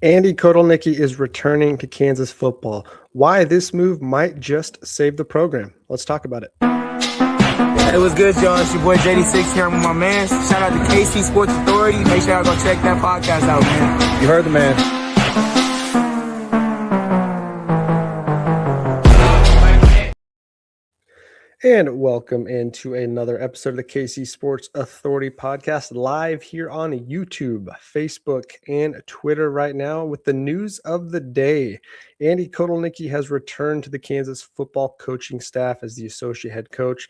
Andy Kotelnicki is returning to Kansas football. Why this move might just save the program. Let's talk about it. Hey, what's good, y'all? It's your boy JD6 here. I'm with my man. Shout out to KC Sports Authority. Make sure y'all go check that podcast out, man. You heard the man. And welcome into another episode of the KC Sports Authority podcast, live here on YouTube, Facebook, and Twitter right now with the news of the day. Andy Kotelnicki has returned to the Kansas football coaching staff as the associate head coach.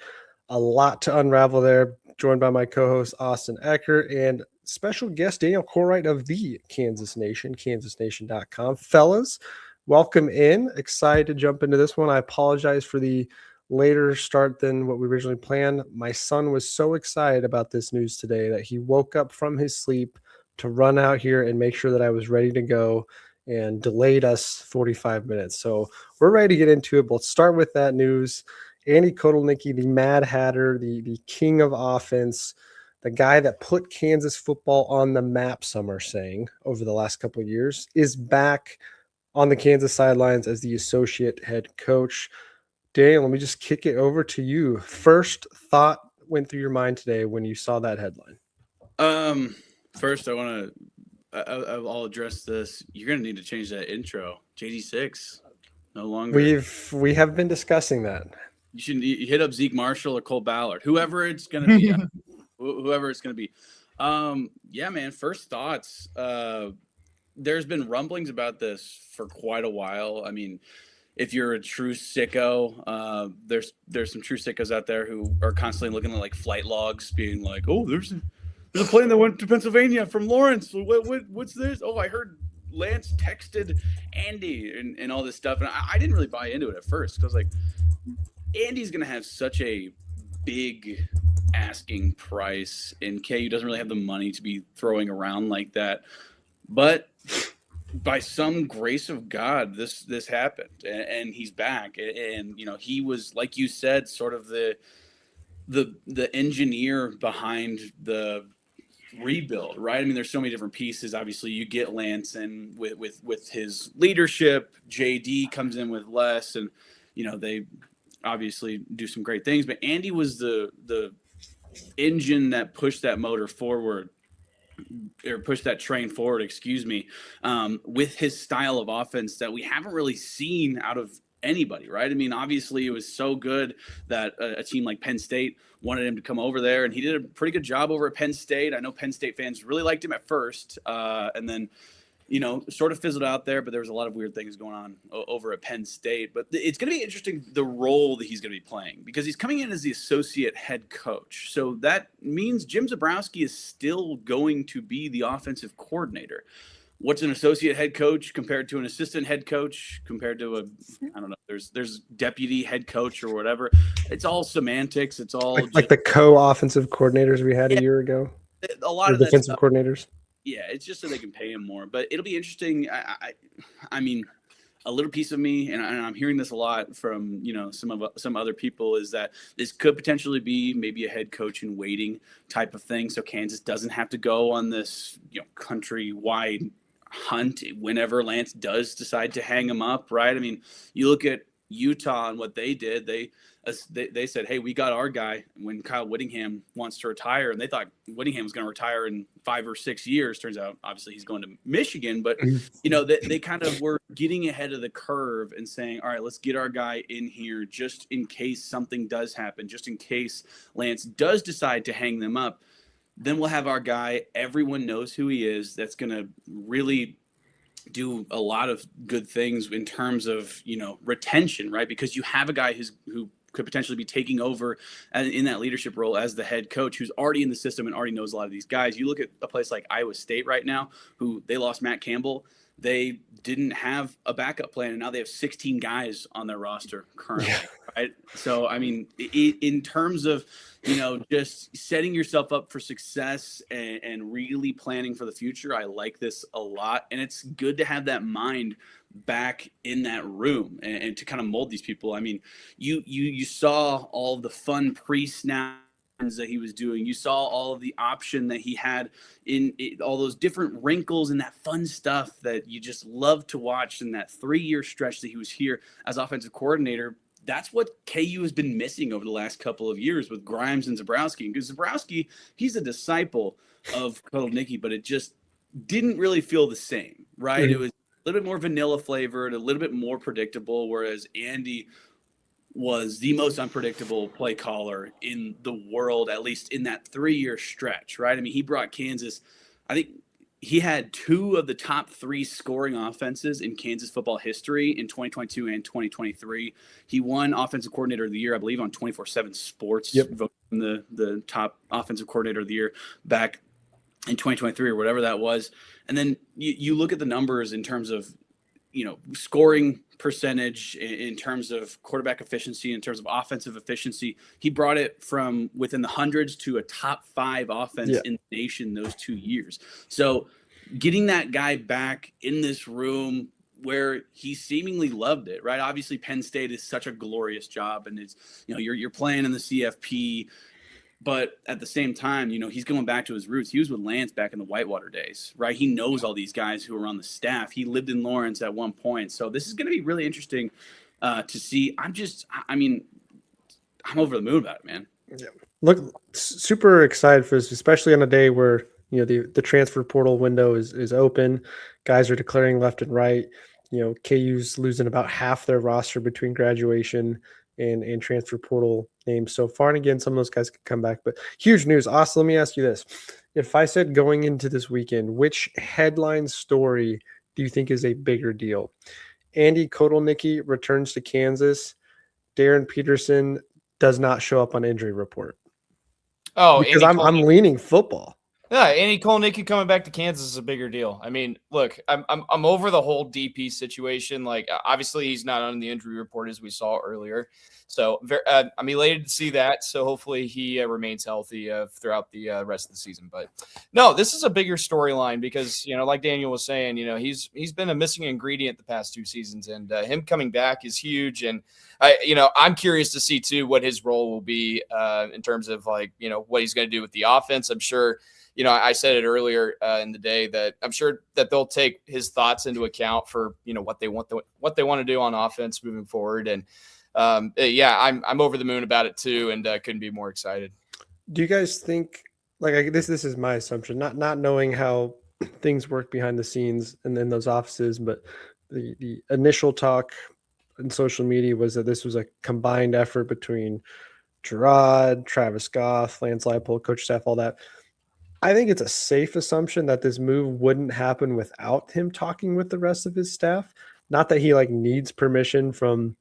A lot to unravel there, joined by my co-host Austin Eckert and special guest Daniel Corwright of the Kansas Nation, kansasnation.com. Fellas, welcome in. Excited to jump into this one. I apologize for the later start than what we originally planned. My son was so excited about this news today that he woke up from his sleep to run out here and make sure that I was ready to go and delayed us 45 minutes. So we're ready to get into it. But let's start with that news. Andy Kotelnicki, the Mad Hatter, the king of offense, the guy that put Kansas football on the map, some are saying, over the last couple of years, is back on the Kansas sidelines as the associate head coach. Daniel, let me just kick it over to you. First thought went through your mind today when you saw that headline? First, I'll address this. You're going to need to change that intro. JD6, no longer. We have been discussing that. You hit up Zeke Marshall or Cole Ballard, whoever it's going to be. Whoever it's going to be. Yeah, man, first thoughts. There's been rumblings about this for quite a while. I mean, if you're a true sicko, there's some true sickos out there who are constantly looking at like flight logs, being like, "Oh, there's a plane that went to Pennsylvania from Lawrence. What's this? Oh, I heard Lance texted Andy and all this stuff." And I didn't really buy into it at first because I was like, Andy's gonna have such a big asking price, and KU doesn't really have the money to be throwing around like that, but by some grace of God, this happened, and he's back. And you know, he was, like you said, sort of the engineer behind the rebuild, right? I mean, there's so many different pieces. Obviously, you get Lance in with his leadership. JD comes in with less, and you know, they obviously do some great things. But Andy was the engine that pushed that motor forward. Or push that train forward, with his style of offense that we haven't really seen out of anybody, right? I mean, obviously it was so good that a team like Penn State wanted him to come over there, and he did a pretty good job over at Penn State. I know Penn State fans really liked him at first, and then, you know, sort of fizzled out there, but there was a lot of weird things going on over at Penn State. But it's going to be interesting, the role that he's going to be playing, because he's coming in as the associate head coach. So that means Jim Zebrowski is still going to be the offensive coordinator. What's an associate head coach compared to an assistant head coach compared to I don't know, there's deputy head coach or whatever. It's all semantics. It's all like the co-offensive coordinators we had a year ago. A lot of defensive coordinators. Yeah, it's just so they can pay him more. But it'll be interesting. I mean, a little piece of me, and I'm hearing this a lot from, you know, some other people, is that this could potentially be maybe a head coach in waiting type of thing. So Kansas doesn't have to go on this, you know, countrywide hunt whenever Lance does decide to hang him up, right? I mean, you look at Utah and what they did. They said, hey, we got our guy when Kyle Whittingham wants to retire, and they thought Whittingham was going to retire in 5 or 6 years. Turns out, obviously, he's going to Michigan, but you know, they kind of were getting ahead of the curve and saying, all right, let's get our guy in here just in case something does happen, just in case Lance does decide to hang them up. Then we'll have our guy. Everyone knows who he is. That's going to really do a lot of good things in terms of, you know, retention, right? Because you have a guy who could potentially be taking over in that leadership role as the head coach, who's already in the system and already knows a lot of these guys. You look at a place like Iowa State right now, who they lost Matt Campbell. They didn't have a backup plan, and now they have 16 guys on their roster currently, right? So, I mean, in terms of, you know, just setting yourself up for success and really planning for the future, I like this a lot. And it's good to have that mind back in that room and to kind of mold these people. I mean, you saw all the fun pre-snap that he was doing. You saw all of the option that he had in all those different wrinkles and that fun stuff that you just love to watch in that 3-year stretch that he was here as offensive coordinator. That's what KU has been missing over the last couple of years with Grimes and Zabrowski. Because Zabrowski, he's a disciple of Kotelnicki, but it just didn't really feel the same, right? It was a little bit more vanilla flavored, a little bit more predictable, whereas Andy was the most unpredictable play caller in the world, at least in that 3-year stretch, right? I mean, he brought Kansas, I think he had 2 of the top 3 scoring offenses in Kansas football history in 2022 and 2023. He won Offensive Coordinator of the Year, I believe, on 24/7 Sports, voting the top Offensive Coordinator of the Year back in 2023 or whatever that was. And then you look at the numbers in terms of, scoring percentage, in terms of quarterback efficiency, in terms of offensive efficiency. He brought it from within the hundreds to a top 5 offense in the nation those 2 years. So getting that guy back in this room where he seemingly loved it, right? Obviously Penn State is such a glorious job, and it's, you're playing in the CFP, but at the same time, he's going back to his roots. He was with Lance back in the Whitewater days, right? He knows all these guys who are on the staff. He lived in Lawrence at one point. So this is going to be really interesting to see. I'm over the moon about it, man. Yeah. Look, super excited for this, especially on a day where, the transfer portal window is open. Guys are declaring left and right. KU's losing about half their roster between graduation and transfer portal names so far. And again, some of those guys could come back, but huge news. Austin, let me ask you this. If I said going into this weekend, which headline story do you think is a bigger deal? Andy Kotelnicki returns to Kansas. Darren Peterson does not show up on injury report. Oh, because I'm leaning football. Yeah, Andy Kotelnicki coming back to Kansas is a bigger deal. I mean, look, I'm over the whole DP situation. Like, obviously, he's not on the injury report as we saw earlier. So I'm elated to see that. So hopefully he remains healthy throughout the rest of the season. But no, this is a bigger storyline because, like Daniel was saying, he's been a missing ingredient the past 2 seasons, and him coming back is huge. And I'm curious to see too what his role will be in terms of what he's going to do with the offense. I'm sure. I said it earlier in the day that I'm sure that they'll take his thoughts into account for, what they want to do on offense moving forward. And I'm over the moon about it too, and couldn't be more excited. Do you guys think, this is my assumption, not knowing how things work behind the scenes and in those offices, but the initial talk in social media was that this was a combined effort between Gerard, Travis Goff, Lance Leipold, coach staff, all that. I think it's a safe assumption that this move wouldn't happen without him talking with the rest of his staff. Not that he needs permission from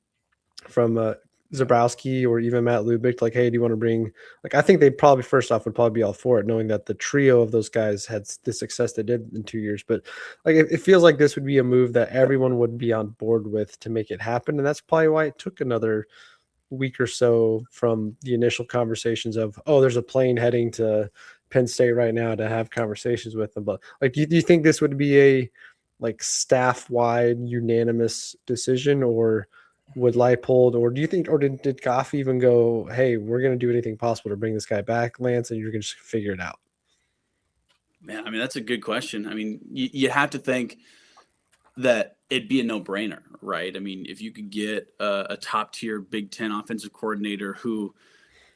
Zabrowski or even Matt Lubick. Hey, do you want to bring? I think they probably first off would probably be all for it, knowing that the trio of those guys had the success they did in 2 years. But it feels like this would be a move that everyone would be on board with to make it happen, and that's probably why it took another week or so from the initial conversations of, there's a plane heading to Penn State right now to have conversations with them. But do you think this would be a staff-wide unanimous decision, or would Leipold, or do you think, or did Goff even go, hey, we're going to do anything possible to bring this guy back, Lance, and you're going to just figure it out? Man, I mean, that's a good question. I mean, you have to think that it'd be a no-brainer, right? I mean, if you could get a top-tier Big Ten offensive coordinator who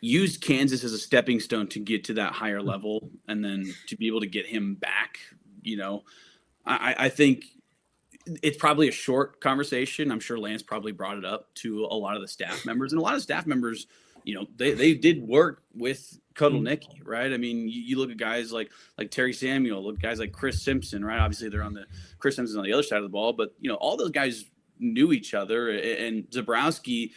used Kansas as a stepping stone to get to that higher level, and then to be able to get him back, I think it's probably a short conversation. I'm sure Lance probably brought it up to a lot of the staff members, and a lot of staff members, they did work with Kotelnicki, right? I mean, you look at guys like Terry Samuel, look at guys like Chris Simpson, right? Obviously Chris Simpson's on the other side of the ball, but all those guys knew each other, and Zabrowski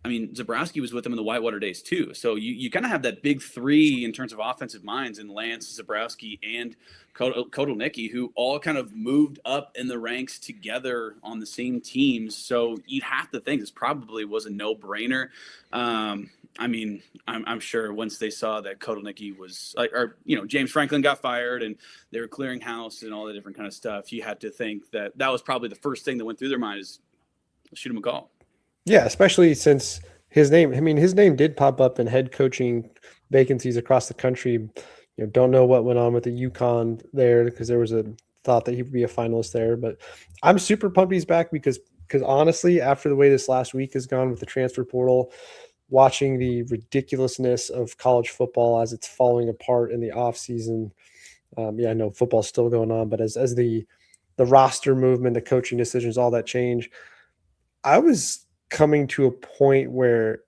was with them in the Whitewater days too. So you kind of have that big 3 in terms of offensive minds in Lance, Zabrowski, and Kotelnicki, who all kind of moved up in the ranks together on the same teams. So you'd have to think this probably was a no-brainer. I'm sure once they saw that Kotelnicki was James Franklin got fired and they were clearing house and all the different kind of stuff, you had to think that was probably the first thing that went through their mind is shoot him a call. Yeah, especially since his name did pop up in head coaching vacancies across the country. Don't know what went on with the UConn there, because there was a thought that he would be a finalist there. But I'm super pumped he's back, because honestly, after the way this last week has gone with the transfer portal, watching the ridiculousness of college football as it's falling apart in the offseason. I know football's still going on, but as the roster movement, the coaching decisions, all that change, I was coming to a point where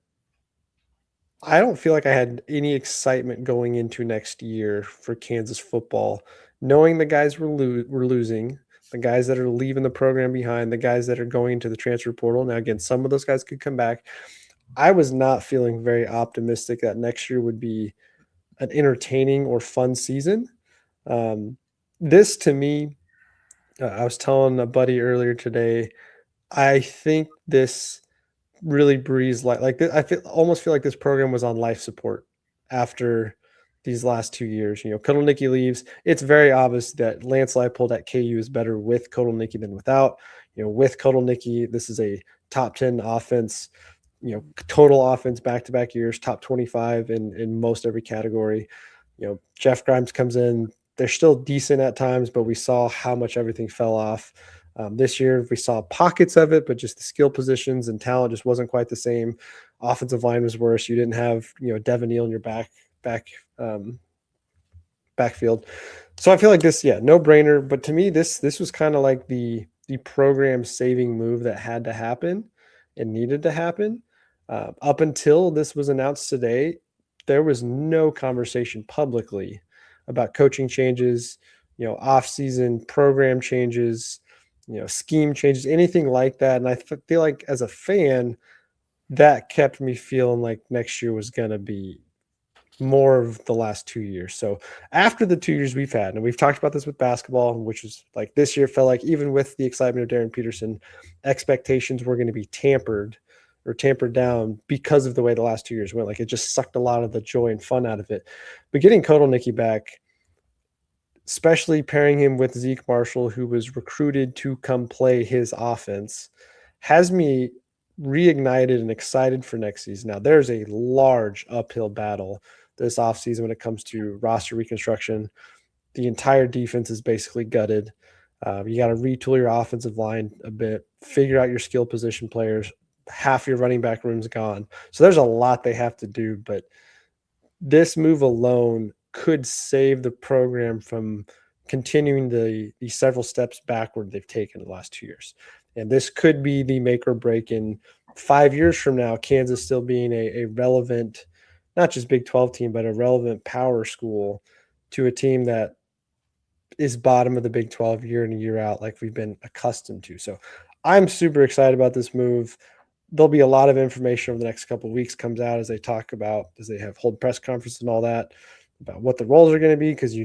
I don't feel like I had any excitement going into next year for Kansas football, knowing the guys were losing, the guys that are leaving the program behind, the guys that are going into the transfer portal. Now, again, some of those guys could come back. I was not feeling very optimistic that next year would be an entertaining or fun season. This, to me, I was telling a buddy earlier today, I think this really breathes like this. I almost feel like this program was on life support after these last 2 years. Kotelnicki leaves. It's very obvious that Lance Leipold at KU is better with Kotelnicki than without. With Kotelnicki, this is a top 10 offense, total offense back-to-back years, top 25 in most every category. Jeff Grimes comes in. They're still decent at times, but we saw how much everything fell off. This year, we saw pockets of it, but just the skill positions and talent just wasn't quite the same. Offensive line was worse. You didn't have, Devin Neal in your backfield. So I feel like this, no brainer. But to me, this was kind of like the program saving move that had to happen and needed to happen. Up until this was announced today, there was no conversation publicly about coaching changes, off-season program changes, scheme changes, anything like that. And I feel like as a fan, that kept me feeling like next year was going to be more of the last 2 years. So after the 2 years we've had, and we've talked about this with basketball, which was like this year felt like, even with the excitement of Darren Peterson, expectations were going to be tampered down because of the way the last 2 years went. Like, it just sucked a lot of the joy and fun out of it. But getting Kotelnicki back, especially pairing him with Zeke Marshall, who was recruited to come play his offense, has me reignited and excited for next season. Now, there's a large uphill battle this offseason when it comes to roster reconstruction. The entire defense is basically gutted. You got to retool your offensive line a bit, figure out your skill position players. Half your running back room's gone. So there's a lot they have to do, but this move alone could save the program from continuing the several steps backward they've taken in the last 2 years. And this could be the make or break in 5 years from now, Kansas still being a relevant, not just Big 12 team, but a relevant power school to a team that is bottom of the Big 12 year in and year out, like we've been accustomed to. So I'm super excited about this move. There'll be a lot of information over the next couple of weeks comes out as they have hold press conference and all that about what the roles are going to be. Cause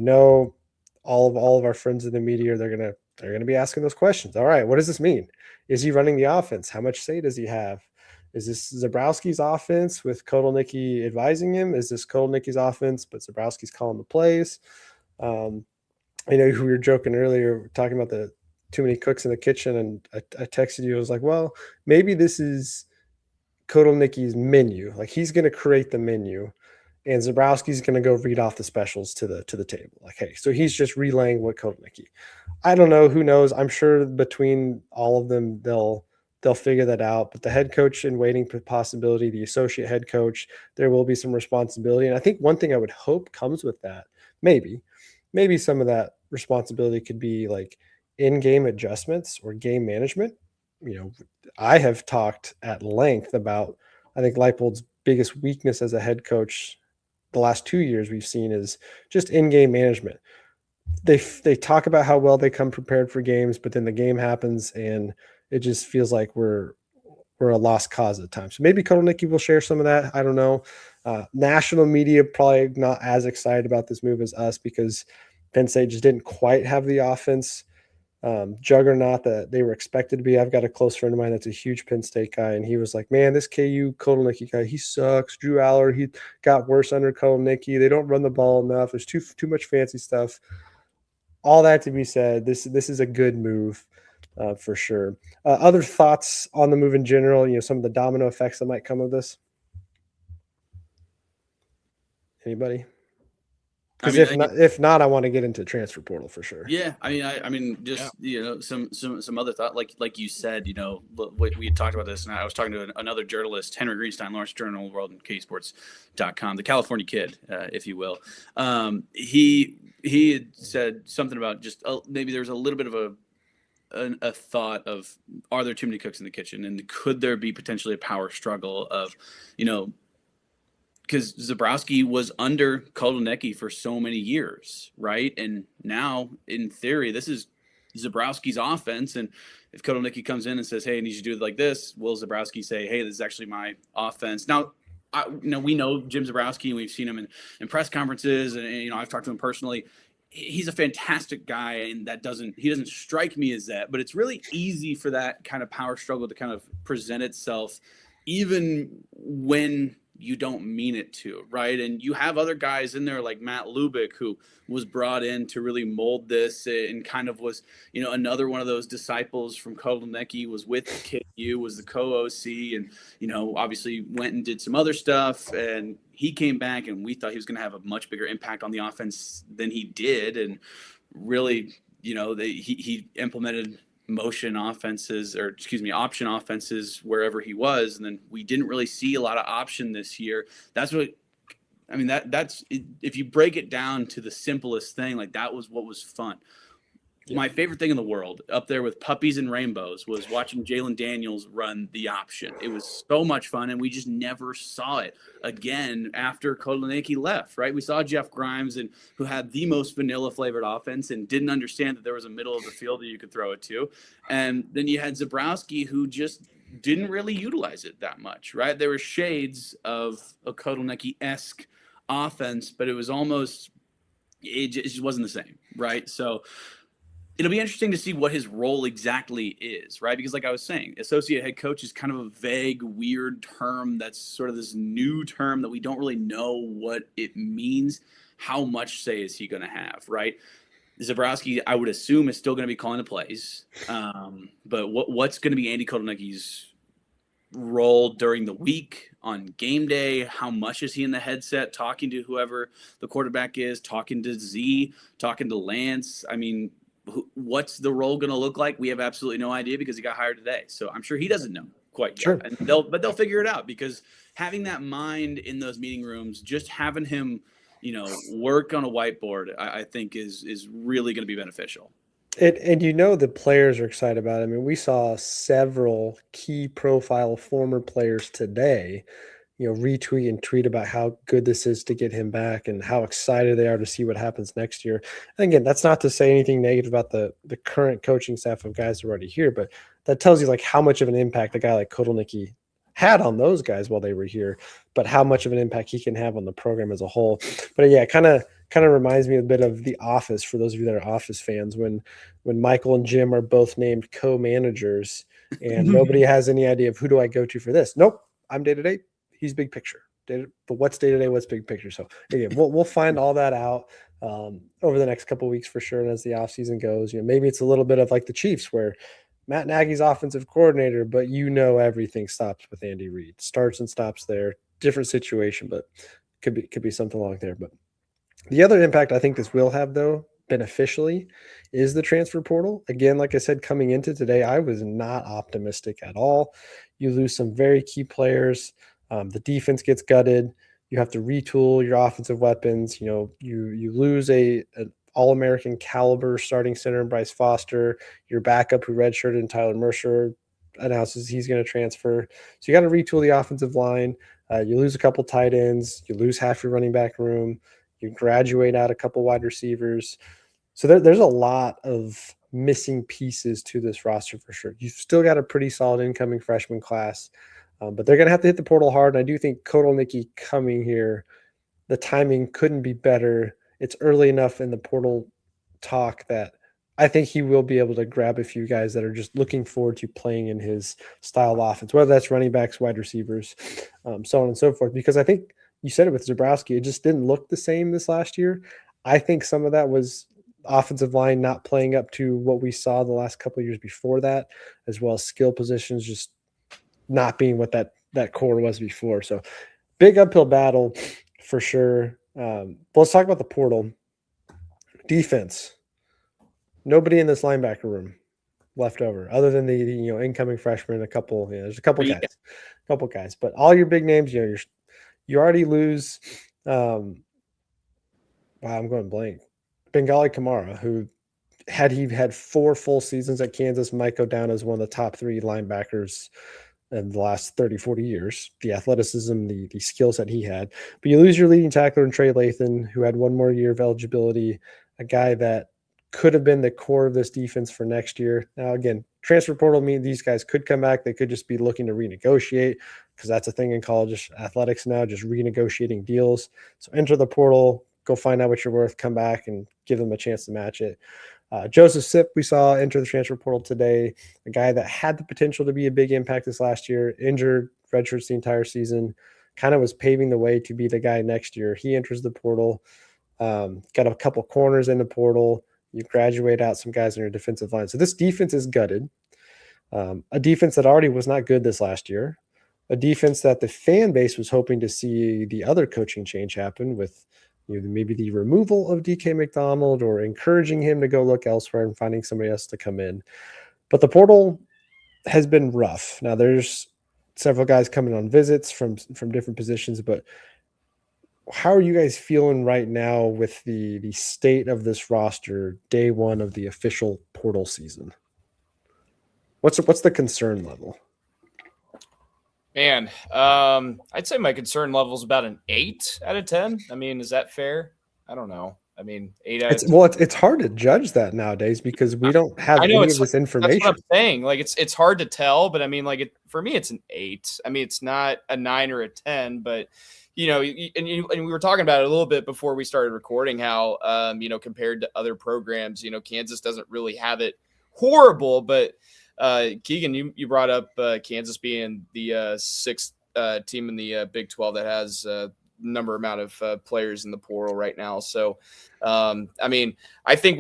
all of our friends in the media, they're going to be asking those questions. All right, what does this mean? Is he running the offense? How much say does he have? Is this Zabrowski's offense with Kotelnicki advising him? Is this Kotelnicki's offense, but Zabrowski's calling the plays? I know we were joking earlier, talking about the too many cooks in the kitchen, and I texted you. I was like, well, maybe this is Kotelnicki's menu. Like, he's going to create the menu, and Zabrowski's going to go read off the specials to the table. Like, hey, so he's just relaying what Kotelnicki. I don't know. Who knows? I'm sure between all of them, they'll figure that out. But the head coach in waiting possibility, the associate head coach, there will be some responsibility. And I think one thing I would hope comes with that, maybe some of that responsibility could be like in-game adjustments or game management. I have talked at length about, I think Leipold's biggest weakness as a head coach the last 2 years we've seen is just in-game management. They talk about how well they come prepared for games, but then the game happens and it just feels like we're a lost cause at times. So maybe Kotelnicki will share some of that. I don't know. National media probably not as excited about this move as us, because Penn State just didn't quite have the offense juggernaut that they were expected to be. I've got a close friend of mine that's a huge Penn State guy, and he was like, man, this KU Kotelnicki guy, he sucks. Drew Aller, he got worse under Kotelnicki. They don't run the ball enough. There's too much fancy stuff. All that to be said, this is a good move for sure. Other thoughts on the move in general, some of the domino effects that might come of this? Anybody? Because I mean, if not, I want to get into transfer portal for sure. yeah, I mean, just some other thought, like you said, we had talked about this, and I was talking to another journalist, Henry Greenstein, Lawrence Journal World, and KSports.com, the California kid, if you will. He had said something about just maybe there was a little bit of a thought of, are there too many cooks in the kitchen, and could there be potentially a power struggle of, because Zabrowski was under Kotelnicki for so many years, right? And now, in theory, this is Zabrowski's offense. And if Kotelnicki comes in and says, "Hey, I need you to do it like this," will Zabrowski say, "Hey, this is actually my offense"? Now, we know Jim Zabrowski, and we've seen him in press conferences, and I've talked to him personally. He's a fantastic guy, and he doesn't strike me as that. But it's really easy for that kind of power struggle to kind of present itself, even when you don't mean it to, right? And you have other guys in there like Matt Lubick, who was brought in to really mold this and kind of was, another one of those disciples from Kotelnicki, was with KU, was the co-OC, and, obviously went and did some other stuff. And he came back, and we thought he was going to have a much bigger impact on the offense than he did. And really, he implemented option offenses wherever he was, and then we didn't really see a lot of option this year. That's if you break it down to the simplest thing, like that was what was fun. Yeah. My favorite thing in the world, up there with puppies and rainbows, was watching Jalen Daniels run the option. It was so much fun, and we just never saw it again after Kotelnicki left, right? We saw Jeff Grimes, who had the most vanilla-flavored offense and didn't understand that there was a middle of the field that you could throw it to. And then you had Zabrowski, who just didn't really utilize it that much, right? There were shades of a Kotelnicki-esque offense, but it was almost – it just wasn't the same, right? So – it'll be interesting to see what his role exactly is, right? Because like I was saying, associate head coach is kind of a vague, weird term that's sort of this new term that we don't really know what it means. How much say is he going to have, right? Zabrowski, I would assume, is still going to be calling the plays. But what's going to be Andy Kotelnicki's role during the week on game day? How much is he in the headset talking to whoever the quarterback is, talking to Z, talking to Lance? I mean, what's the role going to look like? We have absolutely no idea, because he got hired today. So I'm sure he doesn't know quite yet. And they'll figure it out, because having that mind in those meeting rooms, just having him, work on a whiteboard, I think is really going to be beneficial. And the players are excited about it. I mean, we saw several key profile former players today, retweet and tweet about how good this is to get him back and how excited they are to see what happens next year. And again, that's not to say anything negative about the current coaching staff of guys who are already here, but that tells you like how much of an impact a guy like Kotelnicki had on those guys while they were here, but how much of an impact he can have on the program as a whole. But yeah, it kind of reminds me a bit of The Office, for those of you that are Office fans, when Michael and Jim are both named co-managers and nobody has any idea of who do I go to for this. Nope, I'm day-to-day. He's big picture. But what's day-to-day, what's big picture? So again, we'll find all that out over the next couple of weeks for sure. And as the offseason goes, maybe it's a little bit of like the Chiefs, where Matt Nagy's offensive coordinator, but everything stops with Andy Reid. Starts and stops there. Different situation, but could be something along there. But the other impact I think this will have, though, beneficially, is the transfer portal. Again, like I said, coming into today, I was not optimistic at all. You lose some very key players. The defense gets gutted. You have to retool your offensive weapons. You lose an All-American caliber starting center in Bryce Foster. Your backup, who redshirted, and Tyler Mercer, announces he's going to transfer. So you got to retool the offensive line. You lose a couple tight ends. You lose half your running back room. You graduate out a couple wide receivers. So there's a lot of missing pieces to this roster for sure. You've still got a pretty solid incoming freshman class. But they're going to have to hit the portal hard. And I do think Kotelnicki coming here, the timing couldn't be better. It's early enough in the portal talk that I think he will be able to grab a few guys that are just looking forward to playing in his style of offense, whether that's running backs, wide receivers, so on and so forth. Because I think you said it with Zabrowski, it just didn't look the same this last year. I think some of that was offensive line not playing up to what we saw the last couple of years before that, as well as skill positions just not being what that core was before. So big uphill battle for sure. Let's talk about the portal. Defense. Nobody in this linebacker room left over, other than the incoming freshmen. A couple, there's a couple guys, but all your big names, you already lose. Wow, I'm going blank. Bengali Kamara, who had he had 4 full seasons at Kansas, might go down as one of the top 3 linebackers in the last 30, 40 years. The athleticism, the skill set he had. But you lose your leading tackler in Trey Lathan, who had 1 more year of eligibility, a guy that could have been the core of this defense for next year. Now, again, transfer portal means these guys could come back. They could just be looking to renegotiate, because that's a thing in college athletics now, just renegotiating deals. So enter the portal, go find out what you're worth, come back and give them a chance to match it. Joseph Sipp, we saw enter the transfer portal today, a guy that had the potential to be a big impact this last year, injured, redshirts the entire season, kind of was paving the way to be the guy next year. He enters the portal, got a couple corners in the portal. You graduate out some guys in your defensive line. So this defense is gutted. A defense that already was not good this last year, a defense that the fan base was hoping to see the other coaching change happen with maybe the removal of DK McDonald or encouraging him to go look elsewhere and finding somebody else to come in. But the portal has been rough. Now there's several guys coming on visits from different positions, but how are you guys feeling right now with the state of this roster day one of the official portal season? What's the concern level? Man, I'd say my concern level is about an 8 out of 10. I mean, is that fair? I don't know. I mean, 8 out of 10. Well, it's hard to judge that nowadays because we don't have any of this information. That's what I'm saying. Like, it's hard to tell, but I mean, like, for me, it's an 8. I mean, it's not a 9 or a 10, but and we were talking about it a little bit before we started recording, how compared to other programs, Kansas doesn't really have it horrible, but Keegan, you brought up Kansas being the 6th team in the Big 12 that has amount of players in the portal right now. So, I mean, I think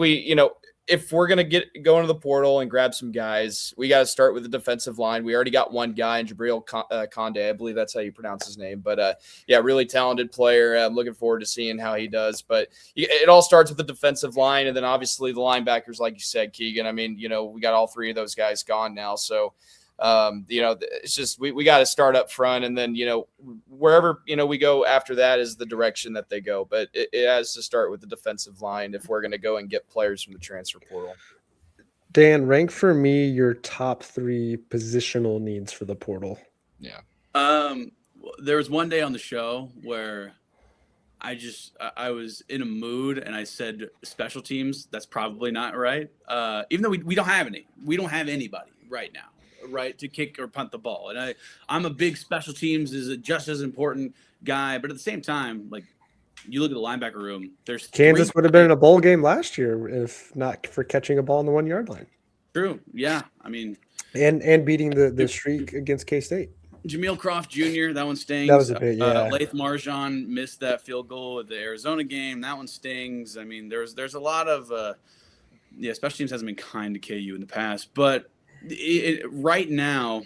if we're going to go into the portal and grab some guys, we got to start with the defensive line. We already got one guy in Jabril Conde. I believe that's how you pronounce his name. But, really talented player. I'm looking forward to seeing how he does. But it all starts with the defensive line. And then obviously the linebackers, like you said, Keegan. I mean, we got all 3 of those guys gone now. So, it's just we got to start up front, and then wherever we go after that is the direction that they go. But it has to start with the defensive line if we're going to go and get players from the transfer portal. Dan, rank for me your top 3 positional needs for the portal. Yeah. There was one day on the show where I was in a mood and I said special teams. That's probably not right. Even though we don't have any. We don't have anybody right now, right, to kick or punt the ball. And I'm a big special teams is just as important guy, but at the same time, like, you look at the linebacker room, there's Kansas would have been in a bowl game last year if not for catching a ball on the 1 yard line. True. Yeah. I mean, and beating the streak against K-State. Jameel Croft Jr., that one stings. That was a bit, yeah. Laith Marjan missed that field goal at the Arizona game. That one stings. I mean, there's a lot of special teams hasn't been kind to KU in the past, but right now,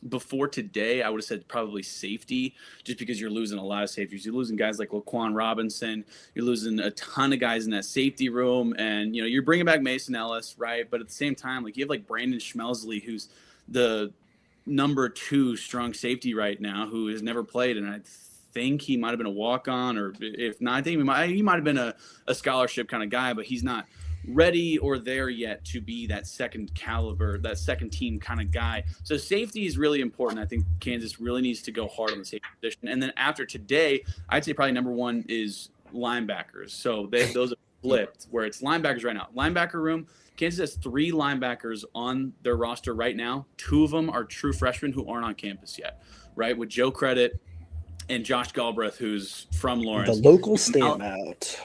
before today, I would have said probably safety, just because you're losing a lot of safeties. You're losing guys like Laquan Robinson. You're losing a ton of guys in that safety room, and you're bringing back Mason Ellis, right? But at the same time, like, you have like Brandon Schmelzley, who's the number 2 strong safety right now, who has never played, and I think he might have been a walk-on, or if not, I think he might have been a scholarship kind of guy, but he's not ready or there yet to be that second caliber, that second team kind of guy. So safety is really important. I think Kansas really needs to go hard on the safety position. And then after today, I'd say probably number 1 is linebackers. So those are flipped, where it's linebackers right now. Linebacker room, Kansas has 3 linebackers on their roster right now. 2 of them are true freshmen who aren't on campus yet, right? With Joe Credit and Josh Galbraith, who's from Lawrence. The local standout.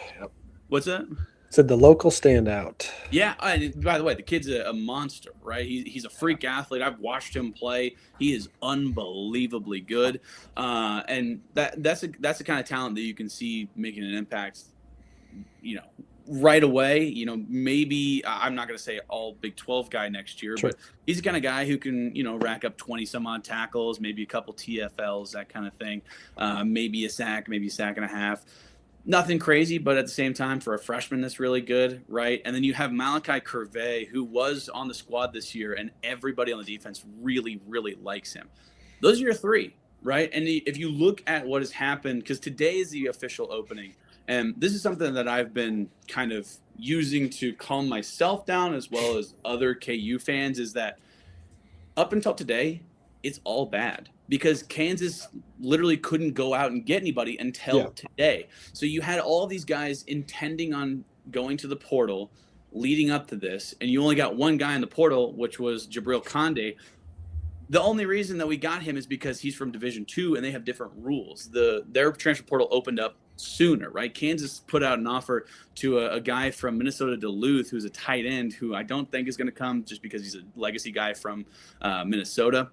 What's that? Said the local standout. Yeah. By the way, the kid's a monster, right? He's a freak athlete. I've watched him play. He is unbelievably good. And that's the kind of talent that you can see making an impact, right away. Maybe I'm not going to say all Big 12 guy next year, sure, but he's the kind of guy who can, rack up 20 some odd tackles, maybe a couple TFLs, that kind of thing. Maybe a sack and a half. Nothing crazy, but at the same time, for a freshman, that's really good, right? And then you have Malachi Curvey, who was on the squad this year, and everybody on the defense really, really likes him. Those are your three, right? And if you look at what has happened, because today is the official opening, and this is something that I've been kind of using to calm myself down as well as other KU fans, is that up until today, it's all bad because Kansas literally couldn't go out and get anybody until today. So you had all these guys intending on going to the portal leading up to this, and you only got one guy in the portal, which was Jabril Conde. The only reason that we got him is because he's from Division II and they have different rules. Their transfer portal opened up sooner, right? Kansas put out an offer to a guy from Minnesota Duluth who's a tight end who I don't think is going to come just because he's a legacy guy from Minnesota.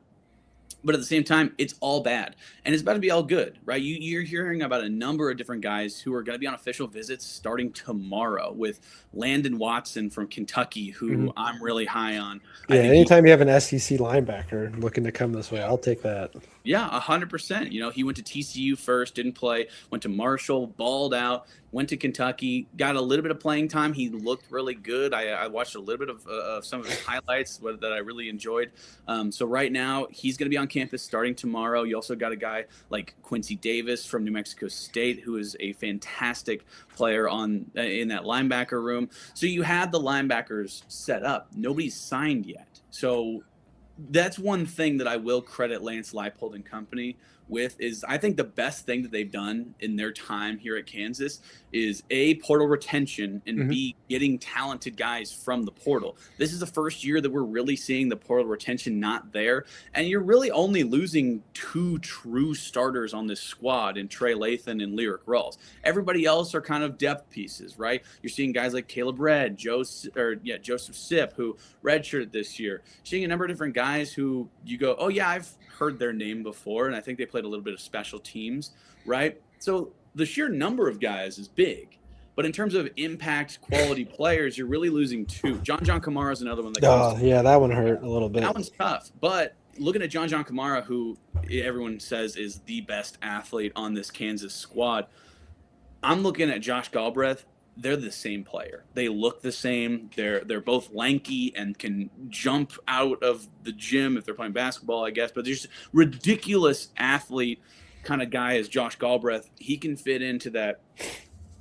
But at the same time, it's all bad. And it's about to be all good, right? You're hearing about a number of different guys who are going to be on official visits starting tomorrow, with Landon Watson from Kentucky, who I'm really high on. Yeah, anytime you have an SEC linebacker looking to come this way, I'll take that. Yeah, 100%. You know, he went to TCU first, didn't play, went to Marshall, balled out, went to Kentucky, got a little bit of playing time. He looked really good. I watched a little bit of some of his highlights that I really enjoyed. So right now, he's going to be on campus starting tomorrow. You also got a guy like Quincy Davis from New Mexico State, who is a fantastic player in that linebacker room. So you have the linebackers set up. Nobody's signed yet. So that's one thing that I will credit Lance Leipold and company with, is I think the best thing that they've done in their time here at Kansas is A, portal retention, and B, getting talented guys from the portal. This is the first year that we're really seeing the portal retention not there, and you're really only losing two true starters on this squad in Trey Lathan and Lyric Rawls. Everybody else are kind of depth pieces, right? You're seeing guys like Caleb Redd, Joseph Sipp, who redshirted this year. You're seeing a number of different guys who you go, oh yeah, I've heard their name before, and I think they played a little bit of special teams, right? So the sheer number of guys is big, but in terms of impact quality players, you're really losing two. John Kamara is another one that that one hurt a little bit. That one's tough, but looking at John Kamara, who everyone says is the best athlete on this Kansas squad, I'm looking at Josh Galbraith. They're the same player. They look the same. They're both lanky and can jump out of the gym if they're playing basketball, I guess. But there's ridiculous athlete kind of guy as Josh Galbraith. He can fit into that,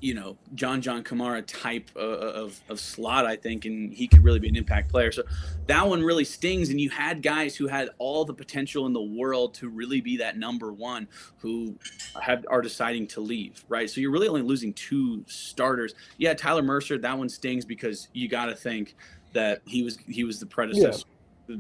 you know, John Kamara type of slot, I think, and he could really be an impact player. So that one really stings, and you had guys who had all the potential in the world to really be that number one who are deciding to leave, right? So you're really only losing two starters. Yeah, Tyler Mercer, that one stings because you got to think that he was the predecessor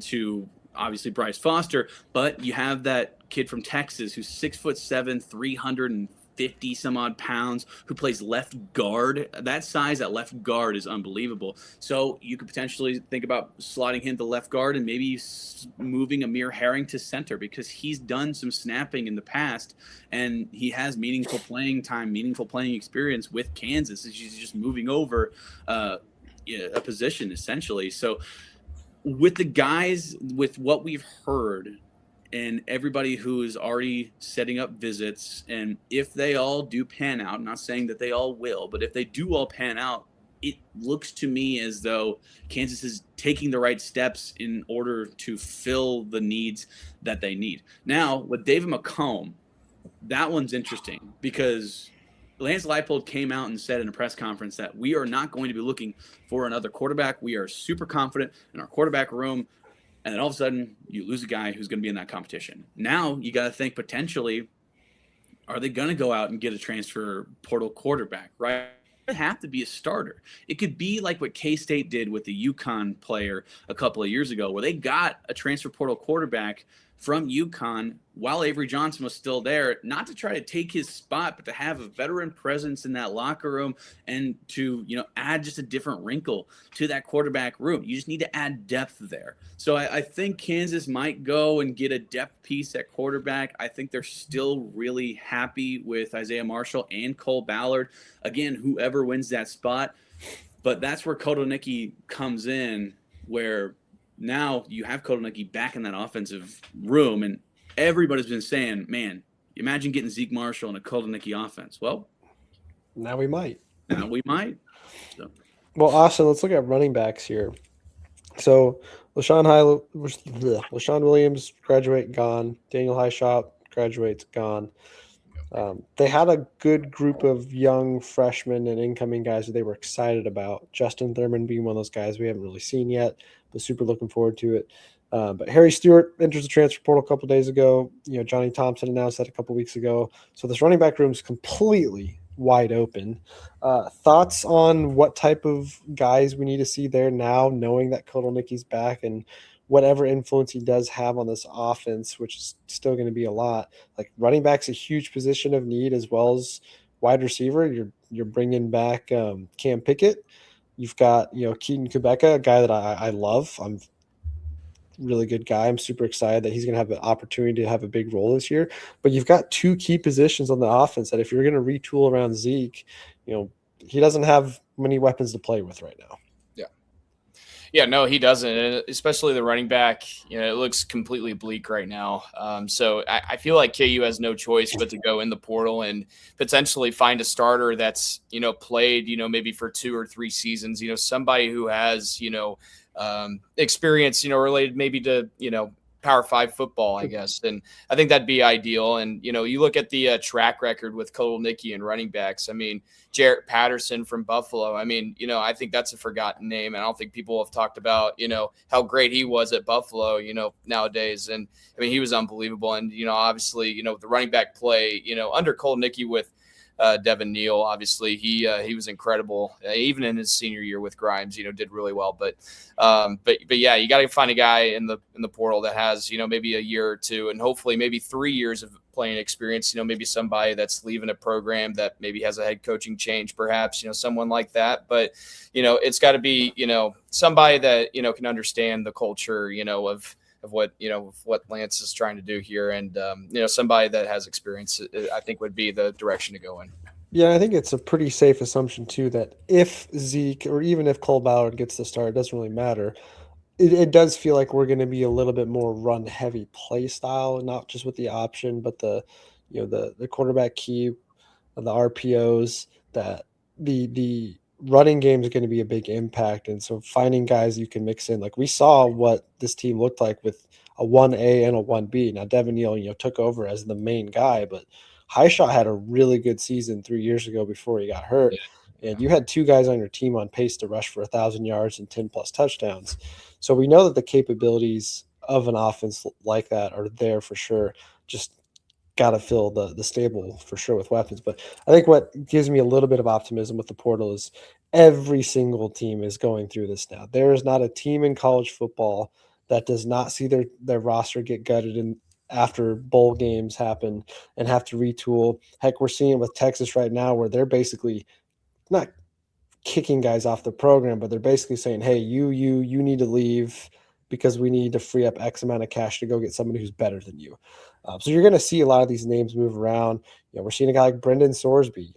to obviously Bryce Foster, but you have that kid from Texas who's 6'7", 350 some odd pounds, who plays left guard. That size at left guard is unbelievable. So you could potentially think about slotting him to left guard and maybe moving Amir Herring to center, because he's done some snapping in the past and he has meaningful playing time, meaningful playing experience with Kansas. He's just moving over a position essentially. So with the guys, with what we've heard, and everybody who is already setting up visits, and if they all do pan out, I'm not saying that they all will, but if they do all pan out, it looks to me as though Kansas is taking the right steps in order to fill the needs that they need. Now, with David McComb, that one's interesting because Lance Leipold came out and said in a press conference that we are not going to be looking for another quarterback. We are super confident in our quarterback room. And then all of a sudden, you lose a guy who's going to be in that competition. Now you got to think potentially, are they going to go out and get a transfer portal quarterback, right? It have to be a starter. It could be like what K-State did with the UConn player a couple of years ago, where they got a transfer portal quarterback from UConn while Avery Johnson was still there, not to try to take his spot, but to have a veteran presence in that locker room and to, you know, add just a different wrinkle to that quarterback room. You just need to add depth there. So I think Kansas might go and get a depth piece at quarterback. I think they're still really happy with Isaiah Marshall and Cole Ballard. Again, whoever wins that spot. But that's where Kotelnicki comes in, where now you have Kotelnicki back in that offensive room, and everybody's been saying, man, imagine getting Zeke Marshall in a Kotelnicki offense. Well, Now we might. Now we might. So. Well, Austin, let's look at running backs here. So LaShawn Williams graduate gone. Daniel Highshot graduates gone. They had a good group of young freshmen and incoming guys that they were excited about. Justin Thurman being one of those guys we haven't really seen yet, but super looking forward to it. But Harry Stewart enters the transfer portal a couple days ago. Johnny Thompson announced that a couple weeks ago. So this running back room is completely wide open. Thoughts on what type of guys we need to see there now, knowing that Kotelnicki's back and whatever influence he does have on this offense, which is still going to be a lot. Like running back's a huge position of need as well as wide receiver. You're bringing back Cam Pickett. You've got Keaton Kubeka, a guy that I love. I'm really good guy. I'm super excited that he's going to have an opportunity to have a big role this year. But you've got two key positions on the offense that if you're going to retool around Zeke, he doesn't have many weapons to play with right now. Yeah, no, he doesn't, and especially the running back. It looks completely bleak right now. So I feel like KU has no choice but to go in the portal and potentially find a starter that's played maybe for 2 or 3 seasons. Somebody who has experience related maybe to Power 5 football, I guess. And I think that'd be ideal. And, you look at the track record with Kotelnicki and running backs. I mean, Jarrett Patterson from Buffalo. I mean, I think that's a forgotten name. And I don't think people have talked about, how great he was at Buffalo, nowadays. And I mean, he was unbelievable. And, obviously, the running back play, under Kotelnicki with Devin Neal, obviously he was incredible, even in his senior year with Grimes, did really well. But yeah, you got to find a guy in the portal that has, maybe a year or 2 and hopefully maybe 3 years of playing experience, maybe somebody that's leaving a program that maybe has a head coaching change, perhaps, someone like that. But, it's got to be, somebody that, can understand the culture, of what Lance is trying to do here. And, somebody that has experience, I think would be the direction to go in. Yeah, I think it's a pretty safe assumption too, that if Zeke or even if Cole Ballard gets the start, it doesn't really matter. It does feel like we're going to be a little bit more run heavy play style, not just with the option, but the quarterback keep, the RPOs, that the running game is going to be a big impact. And so finding guys you can mix in, like we saw what this team looked like with a 1A and a 1B. Now Devin Neal, took over as the main guy, but Highshot had a really good season 3 years ago before he got hurt. Yeah. And you had 2 guys on your team on pace to rush for 1,000 yards and 10 plus touchdowns. So we know that the capabilities of an offense like that are there for sure. Just got to fill the stable for sure with weapons. But I think what gives me a little bit of optimism with the portal is every single team is going through this now. There is not a team in college football that does not see their roster get gutted after bowl games happen and have to retool. Heck, we're seeing with Texas right now where they're basically not kicking guys off the program, but they're basically saying, hey, you need to leave because we need to free up X amount of cash to go get somebody who's better than you. So you're going to see a lot of these names move around. We're seeing a guy like Brendan Sorsby,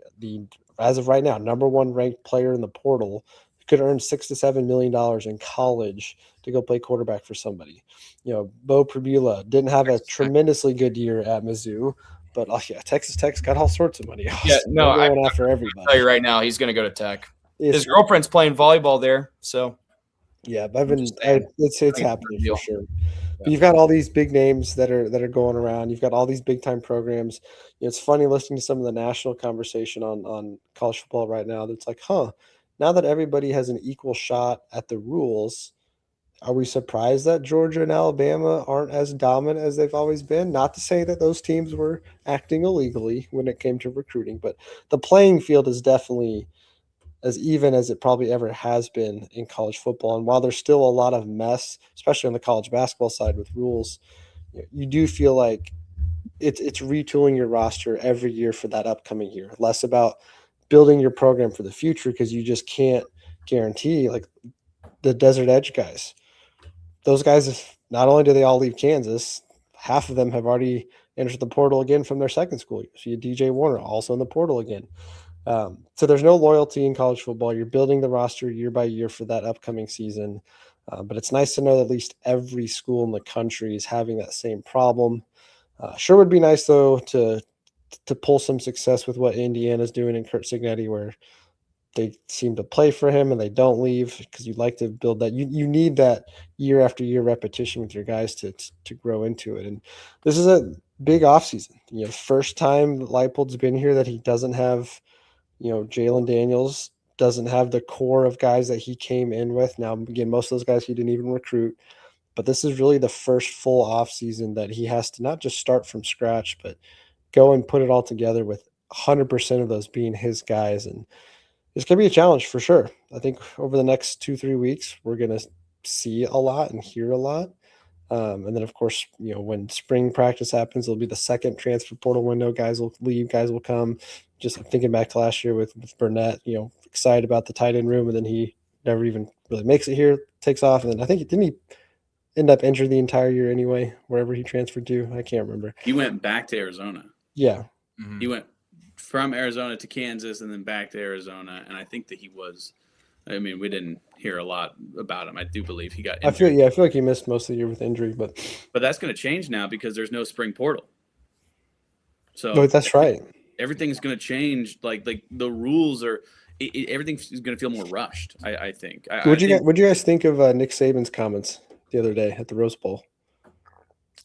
as of right now, number 1 ranked player in the portal, could earn $6 to $7 million in college to go play quarterback for somebody. Bo Pribula didn't have a tremendously good year at Mizzou, but Texas Tech's got all sorts of money. Yeah, no, I'm going after everybody. I'll tell you right now, he's going to go to Tech. His girlfriend's playing volleyball there, so yeah, it's happening for sure. Yeah. You've got all these big names that are going around. You've got all these big time programs. It's funny listening to some of the national conversation on college football right now. That's like, now that everybody has an equal shot at the rules, are we surprised that Georgia and Alabama aren't as dominant as they've always been? Not to say that those teams were acting illegally when it came to recruiting, but the playing field is definitely as even as it probably ever has been in college football. And while there's still a lot of mess, especially on the college basketball side with rules, you do feel like it's retooling your roster every year for that upcoming year. Less about building your program for the future because you just can't guarantee, like the Desert Edge guys. Those guys, not only do they all leave Kansas, half of them have already entered the portal again from their second school year. So you DJ Warner also in the portal again. So there's no loyalty in college football. You're building the roster year by year for that upcoming season. But it's nice to know that at least every school in the country is having that same problem. Sure would be nice, though, to to pull some success with what Indiana's doing in Kurt Signetti, where they seem to play for him and they don't leave, because you'd like to build that. You need that year after year repetition with your guys to grow into it. And this is a big offseason. First time Leipold's been here that he doesn't have, Jalen Daniels, doesn't have the core of guys that he came in with. Now, again, most of those guys he didn't even recruit. But this is really the first full offseason that he has to not just start from scratch, but go and put it all together with 100% of those being his guys. And it's going to be a challenge for sure. I think over the next 2-3 weeks, we're going to see a lot and hear a lot. And then, of course, when spring practice happens, it'll be the second transfer portal window. Guys will leave, guys will come. Just thinking back to last year with Burnett, excited about the tight end room, and then he never even really makes it here, takes off. And then I think, didn't he end up injured the entire year anyway, wherever he transferred to? I can't remember. He went back to Arizona. Yeah. Mm-hmm. He went from Arizona to Kansas and then back to Arizona. And I think that we didn't hear a lot about him. I do believe he got injured. I feel like he missed most of the year with injury, but that's going to change now because there's no spring portal. So no, that's right. Everything's going to change. Like the rules are, everything's going to feel more rushed. I think. What'd you guys think of Nick Saban's comments the other day at the Rose Bowl?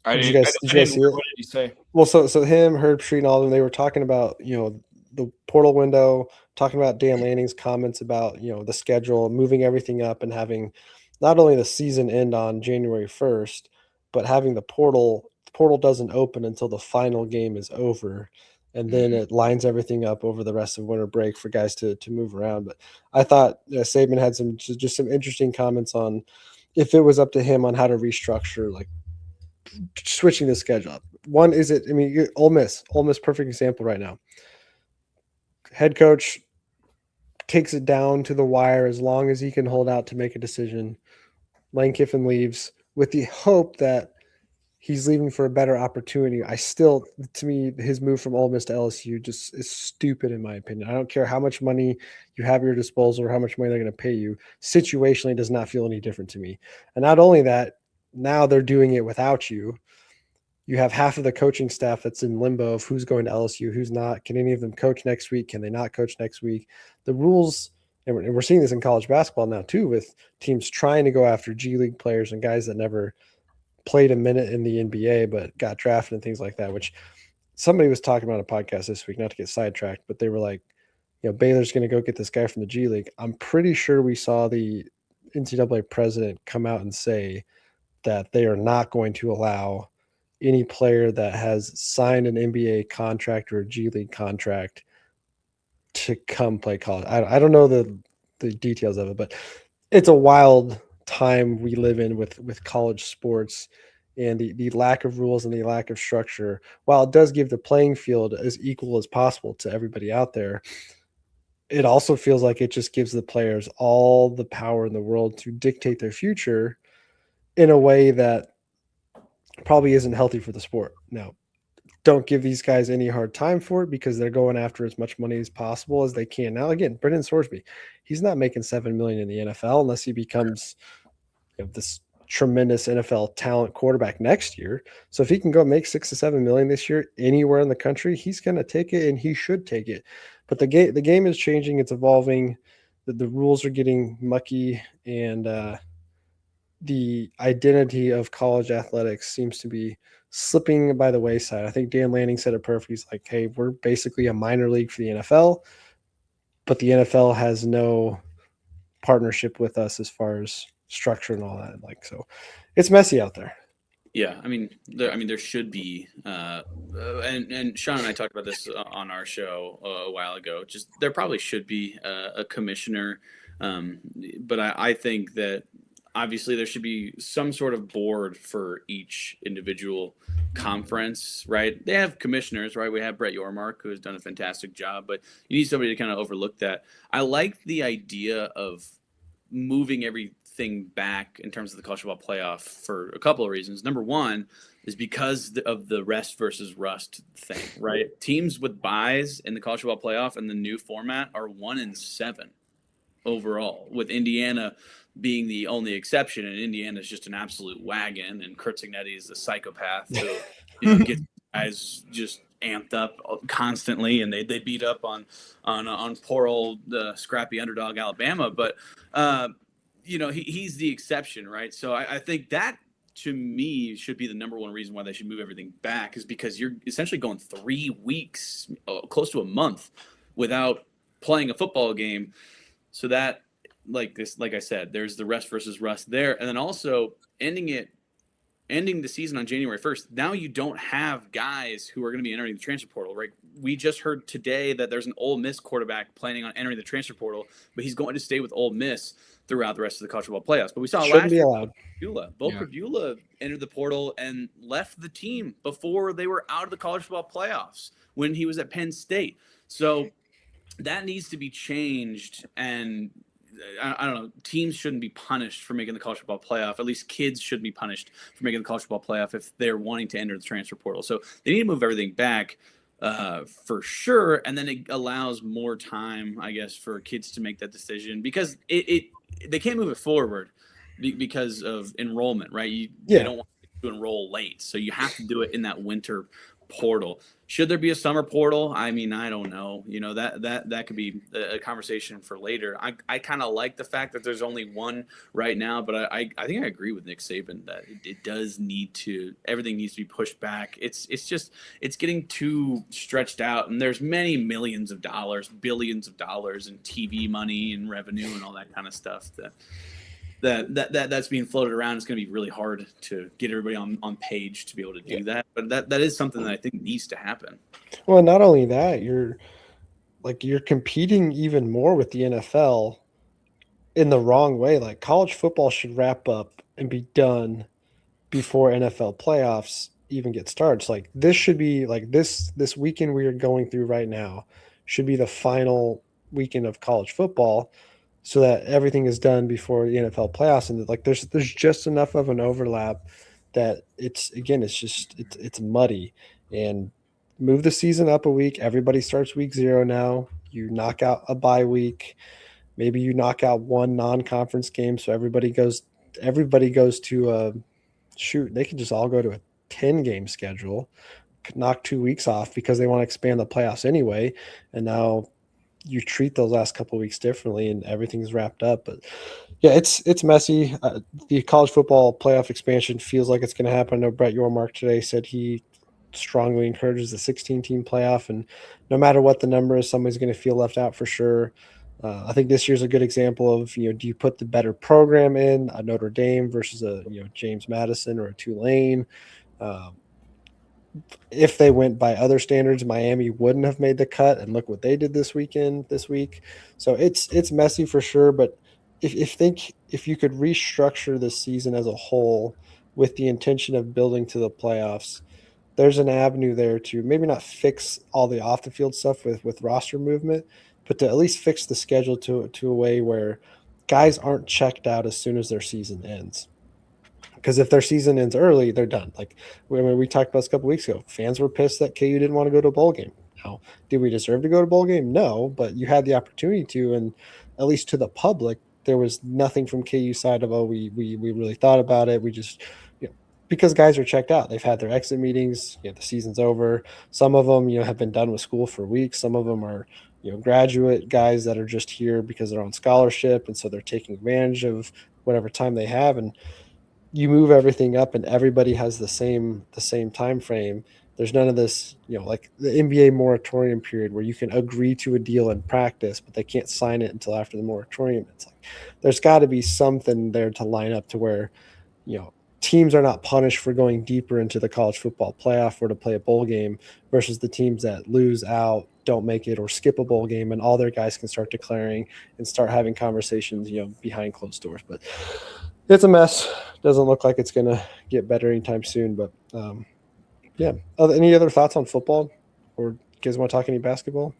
Did you guys see it? What did he say? Well, so him, Herb Street, and all of them, they were talking about the portal window, talking about Dan Lanning's comments about the schedule, moving everything up, and having not only the season end on January 1st, but having the portal doesn't open until the final game is over, and then it lines everything up over the rest of winter break for guys to move around. But I thought Saban had some interesting comments on if it was up to him on how to restructure, like switching the schedule up. One is Ole Miss, perfect example right now. Head coach takes it down to the wire as long as he can hold out to make a decision. Lane Kiffin leaves with the hope that he's leaving for a better opportunity. To me, his move from Ole Miss to LSU just is stupid in my opinion. I don't care how much money you have at your disposal or how much money they're going to pay you. Situationally, does not feel any different to me. And not only that, now they're doing it without you. You have half of the coaching staff that's in limbo of who's going to LSU, who's not. Can any of them coach next week? Can they not coach next week? The rules, and we're seeing this in college basketball now too, with teams trying to go after G League players and guys that never played a minute in the NBA but got drafted and things like that, which somebody was talking about on a podcast this week, not to get sidetracked, but they were like, Baylor's going to go get this guy from the G League. I'm pretty sure we saw the NCAA president come out and say that they are not going to allow any player that has signed an NBA contract or a G League contract to come play college. I don't know the details of it, but it's a wild time we live in with college sports and the lack of rules and the lack of structure. While it does give the playing field as equal as possible to everybody out there, it also feels like it just gives the players all the power in the world to dictate their future in a way that probably isn't healthy for the sport. Now, don't give these guys any hard time for it because they're going after as much money as possible as they can. Now, again, Brendan Sorsby, he's not making $7 million in the NFL unless he becomes this tremendous NFL talent quarterback next year. So if he can go make $6 to $7 million this year anywhere in the country, he's going to take it, and he should take it. But the game is changing. It's evolving. The rules are getting mucky, and the identity of college athletics seems to be slipping by the wayside. I think Dan Lanning said it perfect. He's like, hey, we're basically a minor league for the NFL, but the NFL has no partnership with us as far as structure and all that. So it's messy out there. Yeah. There should be, and Sean and I talked about this on our show a while ago, just there probably should be a commissioner. But I think that obviously there should be some sort of board for each individual conference, right? They have commissioners, right? We have Brett Yormark, who has done a fantastic job, but you need somebody to kind of overlook that. I like the idea of moving everything back in terms of the college football playoff for a couple of reasons. Number one is because of the rest versus rust thing, right? Teams with buys in the college football playoff and the new format are 1-7 overall, with Indiana being the only exception, and Indiana is just an absolute wagon, and Kurt Signetti is a psychopath who gets guys just amped up constantly, and they beat up on poor old scrappy underdog Alabama. But he's the exception, right? So I think that, to me, should be the number one reason why they should move everything back, is because you're essentially going 3 weeks, close to a month, without playing a football game. So that, like I said, there's the rest versus rust there, and then also ending the season on January 1st. Now you don't have guys who are going to be entering the transfer portal, right? We just heard today that there's an Ole Miss quarterback planning on entering the transfer portal, but he's going to stay with Ole Miss throughout the rest of the college football playoffs. But we saw Shouldn't last be year, allowed. Bo Pribula entered the portal and left the team before they were out of the college football playoffs when he was at Penn State. So that needs to be changed, and I don't know, teams shouldn't be punished for making the college football playoff. At least kids shouldn't be punished for making the college football playoff if they're wanting to enter the transfer portal. So they need to move everything back for sure, and then it allows more time, I guess, for kids to make that decision, because they can't move it forward because of enrollment, right? They don't want to enroll late, so you have to do it in that winter portal. Should there be a summer portal? I mean, I don't know. That could be a conversation for later. I kind of like the fact that there's only one right now, but I think I agree with Nick Saban that it does everything needs to be pushed back. It's getting too stretched out, and there's many millions of dollars, billions of dollars in TV money and revenue and all that kind of stuff that's being floated around. It's going to be really hard to get everybody on page to be able to do that. But that is something that I think needs to happen. Well, not only that, you're competing even more with the NFL in the wrong way. Like, college football should wrap up and be done before NFL playoffs even get started. So, like, this should be like this weekend we are going through right now should be the final weekend of college football, so that everything is done before the NFL playoffs. And like, there's just enough of an overlap that it's muddy. And move the season up a week. Everybody starts week 0 now. You knock out a bye week. Maybe you knock out one non-conference game, so everybody goes to they can just all go to a 10-game schedule, knock 2 weeks off because they want to expand the playoffs anyway. And now you treat those last couple of weeks differently, and everything's wrapped up. But yeah, it's messy. The college football playoff expansion feels like it's going to happen. I know Brett Yormark today said he strongly encourages the 16-team playoff, and no matter what the number is, somebody's going to feel left out for sure. I think this year's a good example of, do you put the better program in, a Notre Dame versus a James Madison or a Tulane? If they went by other standards, Miami wouldn't have made the cut, and look what they did this week. So it's messy for sure. But if you could restructure the season as a whole with the intention of building to the playoffs, there's an avenue there to maybe not fix all the off the field stuff with roster movement, but to at least fix the schedule to a way where guys aren't checked out as soon as their season ends. Because if their season ends early, they're done. Like when we talked about this a couple weeks ago, fans were pissed that KU didn't want to go to a bowl game. Now, did we deserve to go to a bowl game? No, but you had the opportunity to, and at least to the public, there was nothing from KU side of, we really thought about it. We just, because guys are checked out. They've had their exit meetings. The season's over. Some of them, have been done with school for weeks. Some of them are, graduate guys that are just here because they're on scholarship, and so they're taking advantage of whatever time they have. And you move everything up, and everybody has the same time frame. There's none of this, like the NBA moratorium period where you can agree to a deal in practice, but they can't sign it until after the moratorium. It's like there's got to be something there to line up to where, teams are not punished for going deeper into the college football playoff or to play a bowl game versus the teams that lose out, don't make it, or skip a bowl game, and all their guys can start declaring and start having conversations, behind closed doors. But it's a mess. Doesn't look like it's going to get better anytime soon. But yeah. Any other thoughts on football, or you guys want to talk any basketball?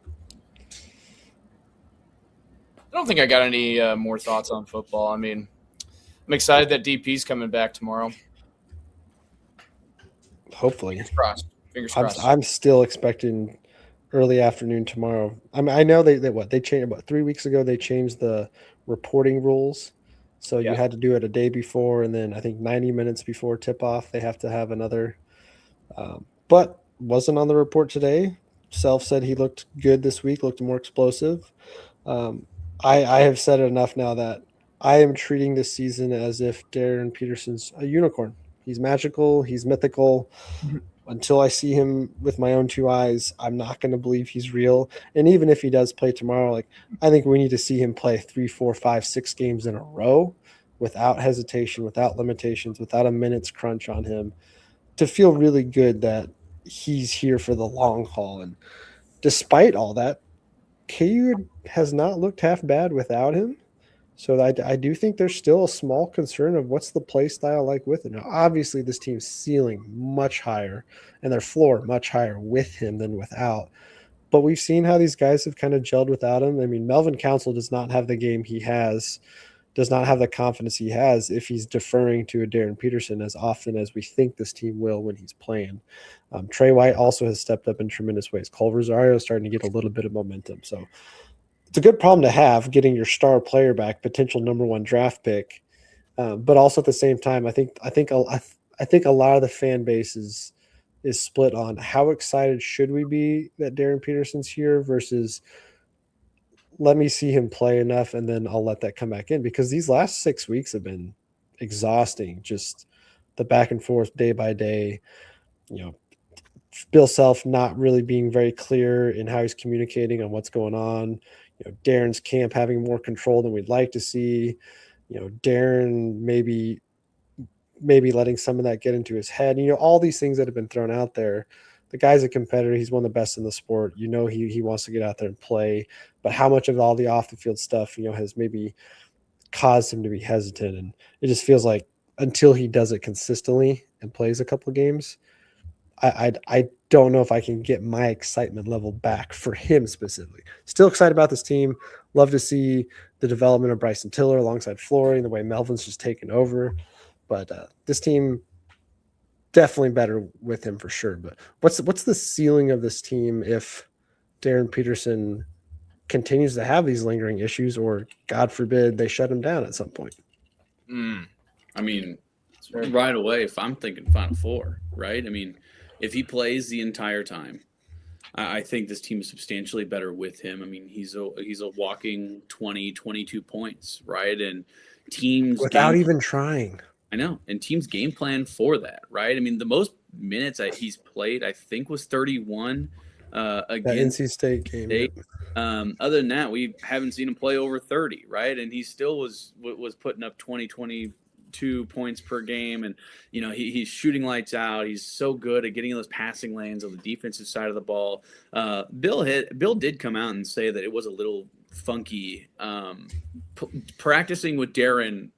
I don't think I got any more thoughts on football. I mean, I'm excited that DP's coming back tomorrow. Hopefully. Fingers crossed. I'm still expecting early afternoon tomorrow. I mean, I know they changed about 3 weeks ago. They changed the reporting rules. So you had to do it a day before, and then I think 90 minutes before tip-off, they have to have another. But wasn't on the report today. Self said he looked good this week, looked more explosive. Um, I have said it enough now that I am treating this season as if Darren Peterson's a unicorn. He's magical. He's mythical. Until I see him with my own two eyes, I'm not going to believe he's real. And even if he does play tomorrow, like I think we need to see him play 3, 4, 5, 6 games in a row without hesitation, without limitations, without a minute's crunch on him to feel really good that he's here for the long haul. And despite all that, KU has not looked half bad without him. So I do think there's still a small concern of what's the play style like with it. Now, obviously, this team's ceiling much higher and their floor much higher with him than without. But we've seen how these guys have kind of gelled without him. I mean, Melvin Council does not have the game he has, does not have the confidence he has if he's deferring to a Darren Peterson as often as we think this team will when he's playing. Trey White also has stepped up in tremendous ways. Cole Rosario is starting to get a little bit of momentum. So it's a good problem to have, getting your star player back, potential number 1 draft pick. But also at the same time, I think a lot of the fan base is split on how excited should we be that Darren Peterson's here versus let me see him play enough and then I'll let that come back in, because these last 6 weeks have been exhausting. Just the back and forth day by day, Bill Self not really being very clear in how he's communicating on what's going on. Darren's camp having more control than we'd like to see. Darren maybe letting some of that get into his head. All these things that have been thrown out there. The guy's a competitor. He's one of the best in the sport. He wants to get out there and play. But how much of all the off the field stuff, has maybe caused him to be hesitant? And it just feels like until he does it consistently and plays a couple of games, I don't know if I can get my excitement level back for him specifically. Still excited about this team. Love to see the development of Bryson Tiller alongside Flory and the way Melvin's just taken over. But this team definitely better with him for sure. But what's the ceiling of this team if Darren Peterson continues to have these lingering issues, or God forbid they shut him down at some point? I mean, right away, if I'm thinking Final Four, right? I mean, if he plays the entire time, I think this team is substantially better with him. I mean, he's a walking 20, 22 points, right? And teams without even trying. I know. And teams game plan for that, right? I mean, the most minutes that he's played, I think, was 31 against NC State game. State. Other than that, we haven't seen him play over 30, right? And he still was putting up 20, 22 points per game. And, he's shooting lights out. He's so good at getting in those passing lanes on the defensive side of the ball. Bill did come out and say that it was a little funky practicing with Darren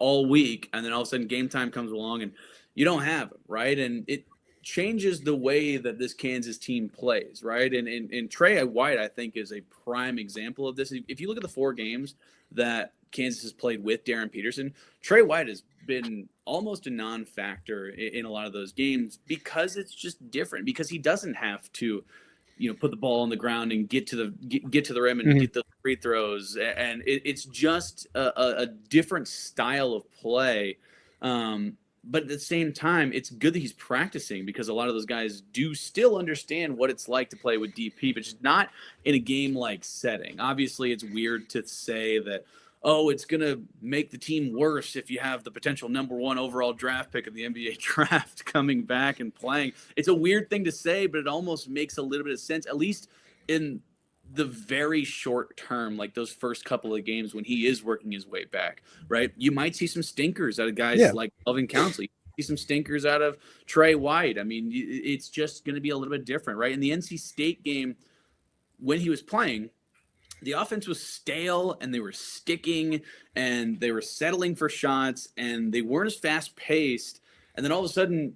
all week, and then all of a sudden game time comes along and you don't have him, right? And it changes the way that this Kansas team plays, right? And Trey White, I think, is a prime example of this. If you look at the 4 games that Kansas has played with Darren Peterson, Trey White has been almost a non-factor in a lot of those games because it's just different, because he doesn't have to put the ball on the ground and get to the rim and get the free throws. And it's just a different style of play. But at the same time, it's good that he's practicing, because a lot of those guys do still understand what it's like to play with DP, but just not in a game-like setting. Obviously, it's weird to say that, it's going to make the team worse if you have the potential number 1 overall draft pick of the NBA draft coming back and playing. It's a weird thing to say, but it almost makes a little bit of sense, at least in the very short term, like those first couple of games when he is working his way back, right? You might see some stinkers out of guys like Melvin Council. You see some stinkers out of Trey White. I mean, it's just going to be a little bit different, right? In the NC State game, when he was playing, the offense was stale and they were sticking and they were settling for shots and they weren't as fast paced. And then all of a sudden,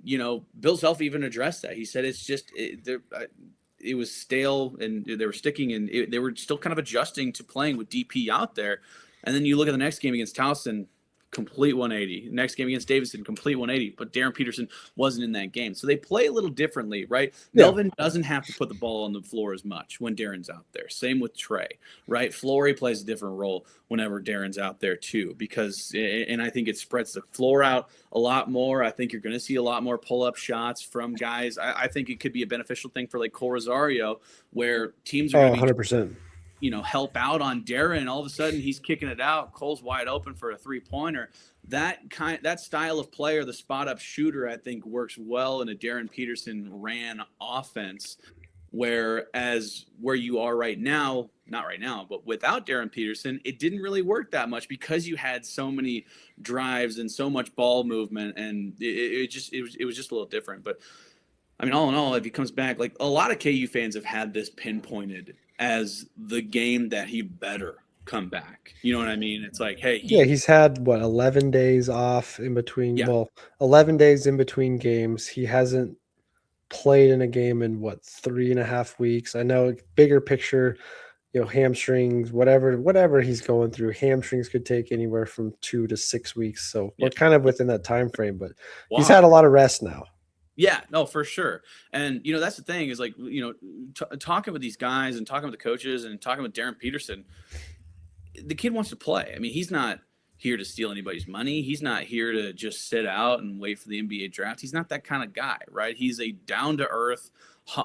Bill Self even addressed that. He said it's just it was stale and they were sticking and they were still kind of adjusting to playing with DP out there. And then you look at the next game against Towson, complete 180. Next game against Davidson, complete 180. But Darren Peterson wasn't in that game. So they play a little differently, right? Yeah. Melvin doesn't have to put the ball on the floor as much when Darren's out there. Same with Trey, right? Flory plays a different role whenever Darren's out there too, because, and I think it spreads the floor out a lot more. I think you're going to see a lot more pull-up shots from guys. I think it could be a beneficial thing for like Cole Rosario, where teams are going to be 100%. Help out on Darren. All of a sudden he's kicking it out. Cole's wide open for a 3-pointer. That style of player, the spot up shooter, I think works well in a Darren Peterson ran offense. Whereas where you are right now, not right now, but without Darren Peterson, it didn't really work that much because you had so many drives and so much ball movement, and it was just a little different. But I mean, all in all, if he comes back, like a lot of KU fans have had this pinpointed as the game that he better come back. You know what I mean? It's like, hey, he's had 11 days off in between. Yeah. Well, 11 days in between games. He hasn't played in a game in 3.5 weeks. I know, bigger picture, hamstrings, whatever he's going through. Hamstrings could take anywhere from 2 to 6 weeks. So we're kind of within that time frame, but he's had a lot of rest now. Yeah, no, for sure. And, that's the thing is like, talking with these guys and talking with the coaches and talking with Darren Peterson, the kid wants to play. I mean, he's not here to steal anybody's money. He's not here to just sit out and wait for the NBA draft. He's not that kind of guy, right? He's a down-to-earth,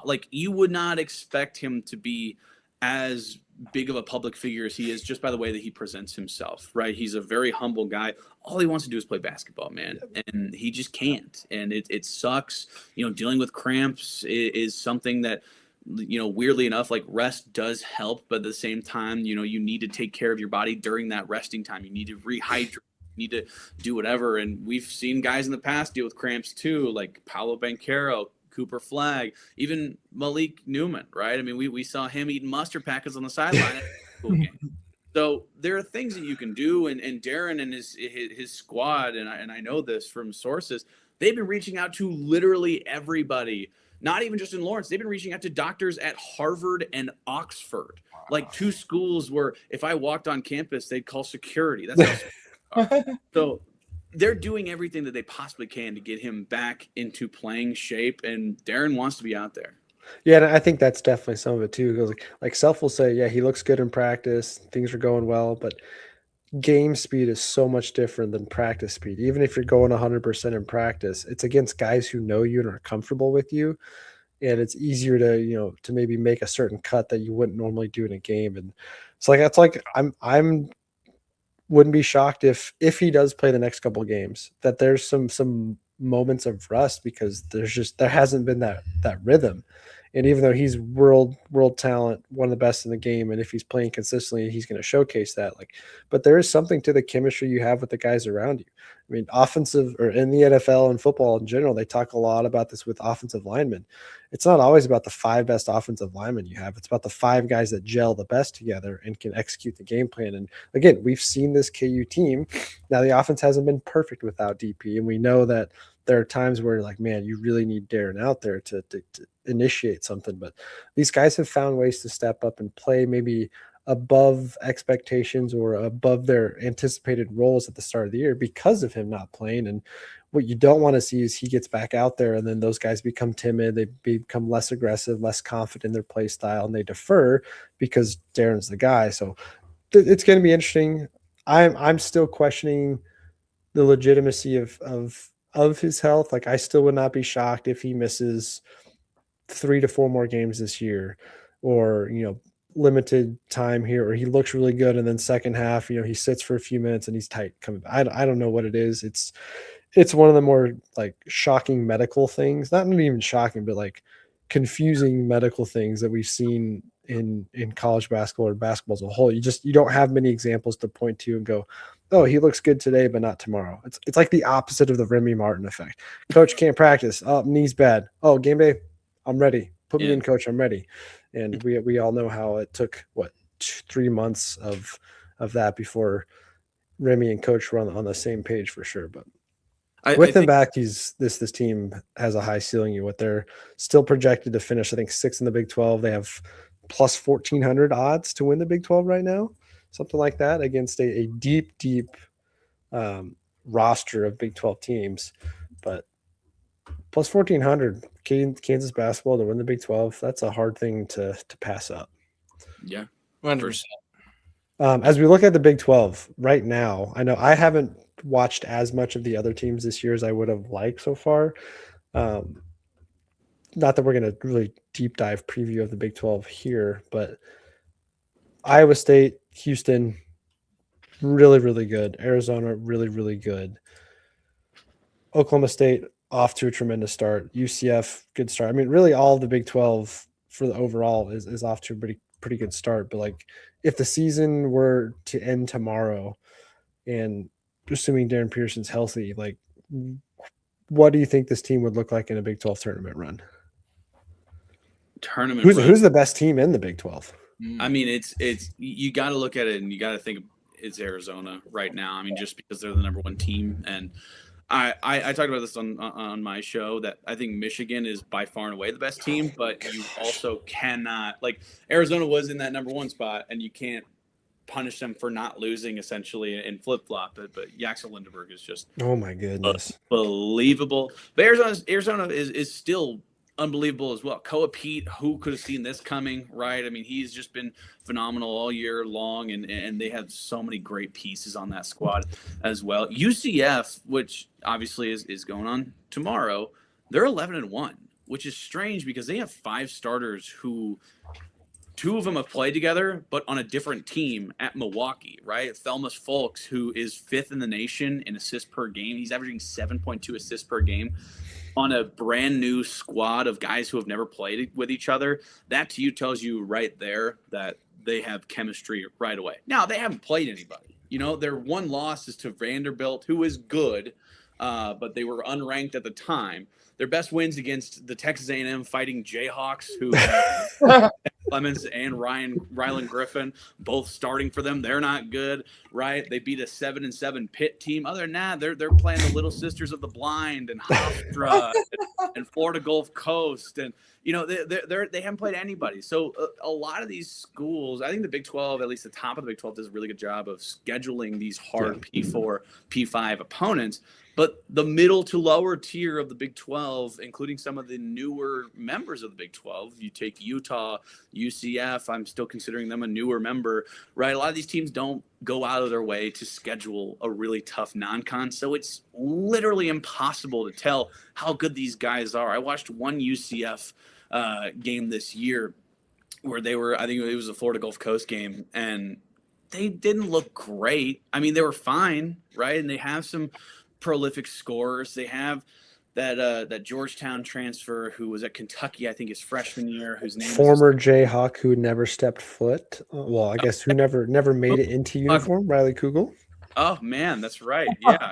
like you would not expect him to be as big of a public figure as he is just by the way that he presents himself, right? He's a very humble guy. All he wants to do is play basketball, man. And he just can't. And it sucks. Dealing with cramps is something that, weirdly enough, like rest does help. But at the same time, you need to take care of your body during that resting time. You need to rehydrate. You need to do whatever. And we've seen guys in the past deal with cramps too, like Paolo Banchero, Cooper Flagg, even Malik Newman, right? I mean, we saw him eating mustard packets on the sideline. So there are things that you can do, and Darren and his squad, and I know this from sources, they've been reaching out to literally everybody, not even just in Lawrence. They've been reaching out to doctors at Harvard and Oxford, like two schools where if I walked on campus, they'd call security. That's how so they're doing everything that they possibly can to get him back into playing shape, and Darren wants to be out there. Yeah, and I think that's definitely some of it too. Because like Self will say, yeah, he looks good in practice, things are going well, but game speed is so much different than practice speed. Even if you're going 100% in practice, it's against guys who know you and are comfortable with you, and it's easier to to maybe make a certain cut that you wouldn't normally do in a game. And it's like I'm wouldn't be shocked if he does play the next couple of games that there's some moments of rust, because there hasn't been that rhythm. And even though he's world talent, one of the best in the game, and if he's playing consistently, he's going to showcase that. But there is something to the chemistry you have with the guys around you. I mean, offensive, or in the NFL and football in general, they talk a lot about this with offensive linemen. It's not always about the 5 best offensive linemen you have. It's about the 5 guys that gel the best together and can execute the game plan. And again, we've seen this KU team. Now, the offense hasn't been perfect without DP, and we know that there are times where, like, man, you really need Darren out there to initiate something. But these guys have found ways to step up and play maybe above expectations or above their anticipated roles at the start of the year because of him not playing. And what you don't want to see is he gets back out there and then those guys become timid. They become less aggressive, less confident in their play style, and they defer because Darren's the guy. So it's going to be interesting. I'm still questioning the legitimacy of his health. Like, I still would not be shocked if he misses 3 to 4 more games this year, or limited time here, or he looks really good and then second half he sits for a few minutes and he's tight coming back. I don't know what it is. It's one of the more like shocking medical things, not even shocking, but like confusing medical things that we've seen in college basketball or basketball as a whole. You don't have many examples to point to and go, oh, he looks good today, but not tomorrow. It's like the opposite of the Remy Martin effect. Coach can't practice. Oh, knee's bad. Oh, game day, I'm ready. Put me in, coach. I'm ready. And we all know how it took 3 months of that before Remy and coach were on the same page for sure. But with him back, this team has a high ceiling. They're still projected to finish, I think, 6th in the Big 12. They have plus 1,400 odds to win the Big 12 right now, something like that, against a deep roster of Big 12 teams, but plus 1,400 Kansas basketball to win the Big 12, that's a hard thing to pass up. Yeah. 100%. As we look at the Big 12 right now, I know I haven't watched as much of the other teams this year as I would have liked so far. Not that we're going to really deep dive preview of the Big 12 here, but Iowa State, Houston, really, really good. Arizona, really, really good. Oklahoma State, off to a tremendous start. UCF, good start. I mean, really all of the Big 12 for the overall is off to a pretty good start. But like if the season were to end tomorrow and assuming Darren Peterson's healthy, like what do you think this team would look like in a Big 12 tournament run? Who's the best team in the Big 12? I mean, it's you got to look at it and you got to think it's Arizona right now. I mean, just because they're the number one team, and I talked about this on my show that I think Michigan is by far and away the best team, but you also cannot, like, Arizona was in that number one spot, and you can't punish them for not losing essentially and flip flop it. But Yaxel Lindenberg is just oh my goodness, unbelievable. But Arizona is still unbelievable as well. Koa Pete, who could have seen this coming, right? I mean, he's just been phenomenal all year long, and they have so many great pieces on that squad as well. UCF, which obviously is going on tomorrow, they're 11-1, which is strange because they have 5 starters who 2 of them have played together, but on a different team at Milwaukee, right? Thelmus Folks, who is 5th in the nation in assists per game. He's averaging 7.2 assists per game on a brand new squad of guys who have never played with each other. That to you tells you right there that they have chemistry right away. Now, they haven't played anybody. You know, their one loss is to Vanderbilt, who is good, but they were unranked at the time. Their best wins against the Texas A&M Fighting Jayhawks, who have Clemens and Rylan Griffin, both starting for them. They're not good, right? They beat a 7-7 Pitt team. Other than that, they're playing the Little Sisters of the Blind and Hofstra and Florida Gulf Coast, and you know they haven't played anybody. So a lot of these schools, I think the Big 12, at least the top of the Big 12, does a really good job of scheduling these hard P4, P5 opponents. But the middle to lower tier of the Big 12, including some of the newer members of the Big 12, you take Utah, UCF, I'm still considering them a newer member, right? A lot of these teams don't go out of their way to schedule a really tough non-con, so it's literally impossible to tell how good these guys are. I watched one UCF game this year where they were, I think it was a Florida Gulf Coast game, and they didn't look great. I mean, they were fine, right? And they have some prolific scorers. They have that Georgetown transfer who was at Kentucky, I think his freshman year, whose name former Jayhawk who never stepped foot. Well, I guess who never made it into uniform. Riley Kugel. Oh man, that's right. Yeah,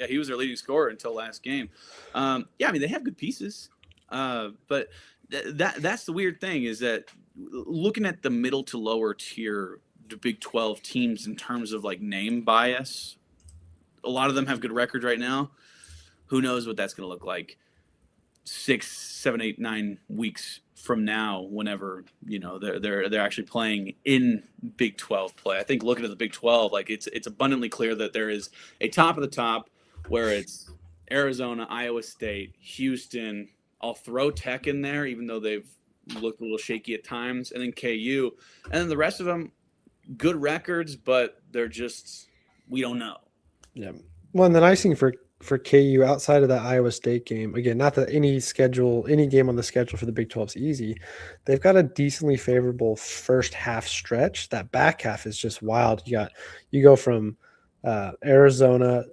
he was their leading scorer until last game. I mean they have good pieces, but that's the weird thing is that looking at the middle to lower tier, the Big 12 teams in terms of like name bias. A lot of them have good records right now. Who knows what that's going to look like 6, 7, 8, 9 weeks from now, whenever, you know, they're actually playing in Big 12 play. I think looking at the Big 12, like it's abundantly clear that there is a top of the top where it's Arizona, Iowa State, Houston. I'll throw Tech in there, even though they've looked a little shaky at times, and then KU. And then the rest of them, good records, but they're just, we don't know. Yeah. Well, and the nice thing for KU outside of that Iowa State game, again, not that any game on the schedule for the Big 12 is easy. They've got a decently favorable first half stretch. That back half is just wild. You go from Arizona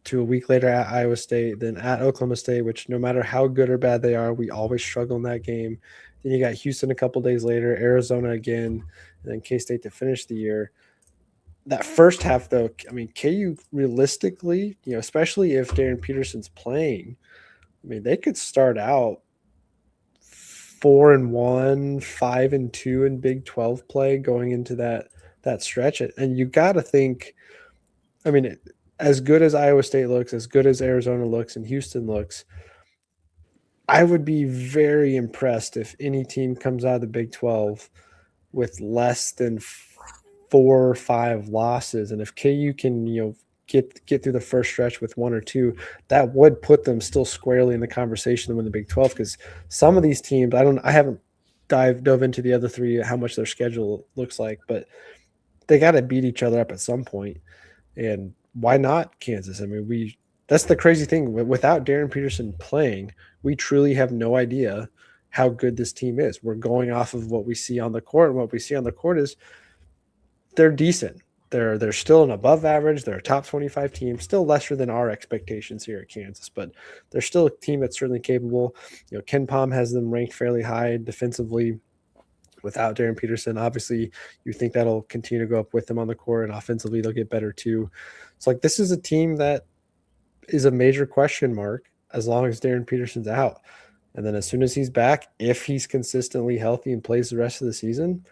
to a week later at Iowa State, then at Oklahoma State, which no matter how good or bad they are, we always struggle in that game. Then you got Houston a couple days later, Arizona again, and then K-State to finish the year. That first half, though, I mean, KU realistically, you know, especially if Darren Peterson's playing, I mean, they could start out 4-1, 5-2 in Big 12 play going into that stretch. And you got to think, I mean, as good as Iowa State looks, as good as Arizona looks, and Houston looks, I would be very impressed if any team comes out of the Big 12 with less than 4 or 5 losses. And if KU can, you know, get through the first stretch with 1 or 2, that would put them still squarely in the conversation to win the Big 12. Because some of these teams, I haven't dove into the other 3, how much their schedule looks like, but they got to beat each other up at some point. And why not Kansas? I mean, that's the crazy thing. Without Darren Peterson playing, we truly have no idea how good this team is. We're going off of what we see on the court, and what we see on the court is they're decent. They're still an above average. They're a top 25 team, still lesser than our expectations here at Kansas, but they're still a team that's certainly capable. Ken Pom has them ranked fairly high defensively without Darren Peterson. Obviously, you think that'll continue to go up with them on the court, and offensively they'll get better too. It's like this is a team that is a major question mark as long as Darren Peterson's out. And then as soon as he's back, if he's consistently healthy and plays the rest of the season,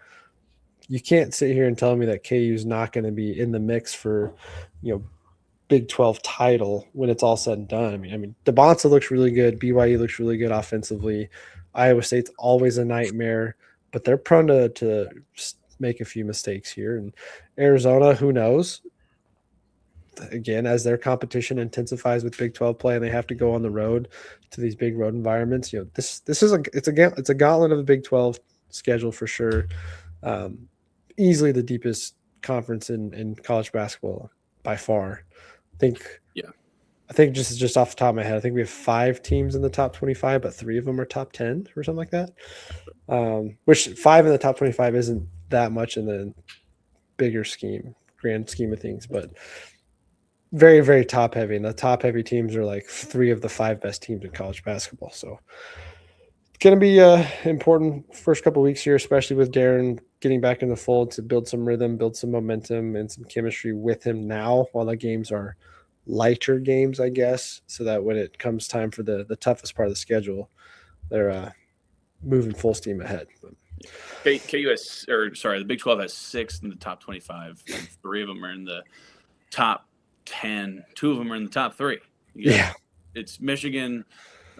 you can't sit here and tell me that KU is not going to be in the mix for, Big 12 title when it's all said and done. I mean, DeBonsa looks really good. BYU looks really good offensively. Iowa State's always a nightmare, but they're prone to make a few mistakes here. And Arizona, who knows? Again, as their competition intensifies with Big 12 play and they have to go on the road to these big road environments, this is it's a gauntlet of the Big 12 schedule for sure. Easily the deepest conference in college basketball by far. I think just off the top of my head, I think we have 5 teams in the top 25, but 3 of them are top 10 or something like that. Which 5 in the top 25 isn't that much in the bigger grand scheme of things, but very, very top heavy. And the top heavy teams are like 3 of the 5 best teams in college basketball. So it's going to be important first couple of weeks here, especially with Darren getting back in the fold to build some rhythm, build some momentum and some chemistry with him now while the games are lighter games, I guess, so that when it comes time for the toughest part of the schedule, they're moving full steam ahead. The Big 12 has 6 in the top 25. And 3 of them are in the top 10. 2 of them are in the top 3. It's Michigan,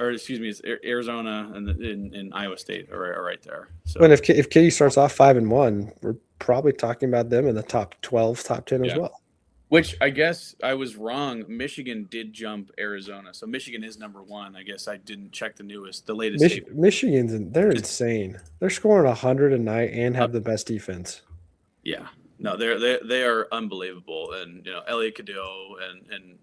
it's Arizona and Iowa State are right there. So, and if KU starts off 5-1, we're probably talking about them in the top 12, top 10 as well. Which I guess I was wrong. Michigan did jump Arizona, so Michigan is number 1. I guess I didn't check the latest. They're insane. They're scoring 100 a night and have the best defense. Yeah, no, they are unbelievable, and Elliot Cadeau and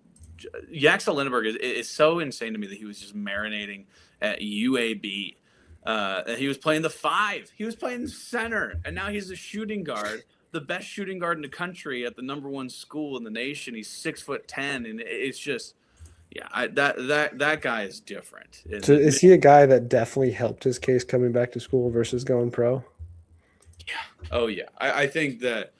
Yaxel Lindbergh is so insane to me that he was just marinating at UAB. And he was playing the 5. He was playing center, and now he's a shooting guard. The best shooting guard in the country at the number 1 school in the nation. He's 6'10", and it's just, that guy is different. So is he a guy that definitely helped his case coming back to school versus going pro? Yeah. Oh yeah. I think that.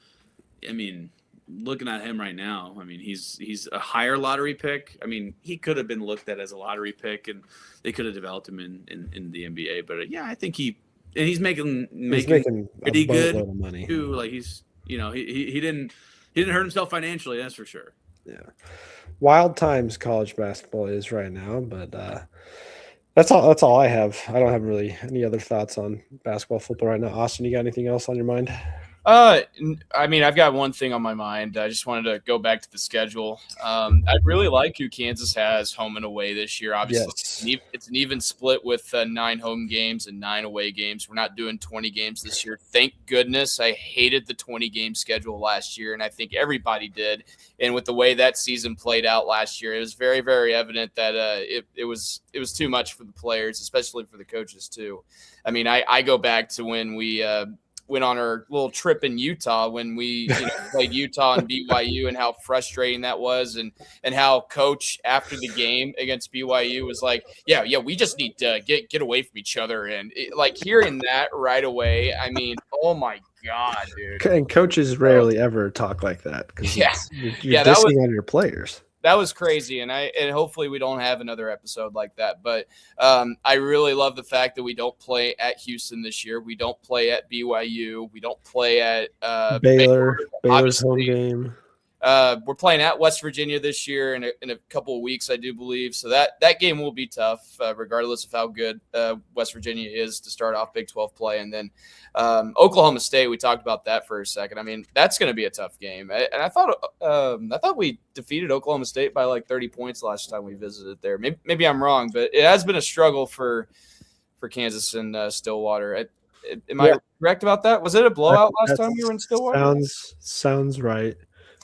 Looking at him right now, he's a higher lottery pick. He could have been looked at as a lottery pick, and they could have developed him in the NBA. But he's making pretty good money too. Like he didn't hurt himself financially, that's for sure. Yeah, wild times college basketball is right now, but that's all I have. I don't have really any other thoughts on basketball, football right now. Austin, you got anything else on your mind? I've got one thing on my mind. I just wanted to go back to the schedule. I really like who Kansas has home and away this year. Obviously, yes. It's an even split with 9 home games and 9 away games. We're not doing 20 games this year. Thank goodness. I hated the 20-game schedule last year, and I think everybody did. And with the way that season played out last year, it was very, very evident that it was too much for the players, especially for the coaches too. I go back to when we went on our little trip in Utah when we played Utah and BYU, and how frustrating that was, and how coach after the game against BYU was like, yeah, we just need to get away from each other. And hearing that right away, oh my God, dude. And coaches rarely ever talk like that because you're dissing on your players. That was crazy, and hopefully we don't have another episode like that. But I really love the fact that we don't play at Houston this year. We don't play at BYU. We don't play at Baylor's home game. We're playing at West Virginia this year in a couple of weeks, I do believe. So that game will be tough, regardless of how good West Virginia is to start off Big 12 play. And then Oklahoma State, we talked about that for a second. I mean, that's going to be a tough game. And I thought we defeated Oklahoma State by like 30 points last time we visited there. Maybe I'm wrong, but it has been a struggle for Kansas and Stillwater. Am I correct about that? Was it a blowout last time you were in Stillwater? Sounds right.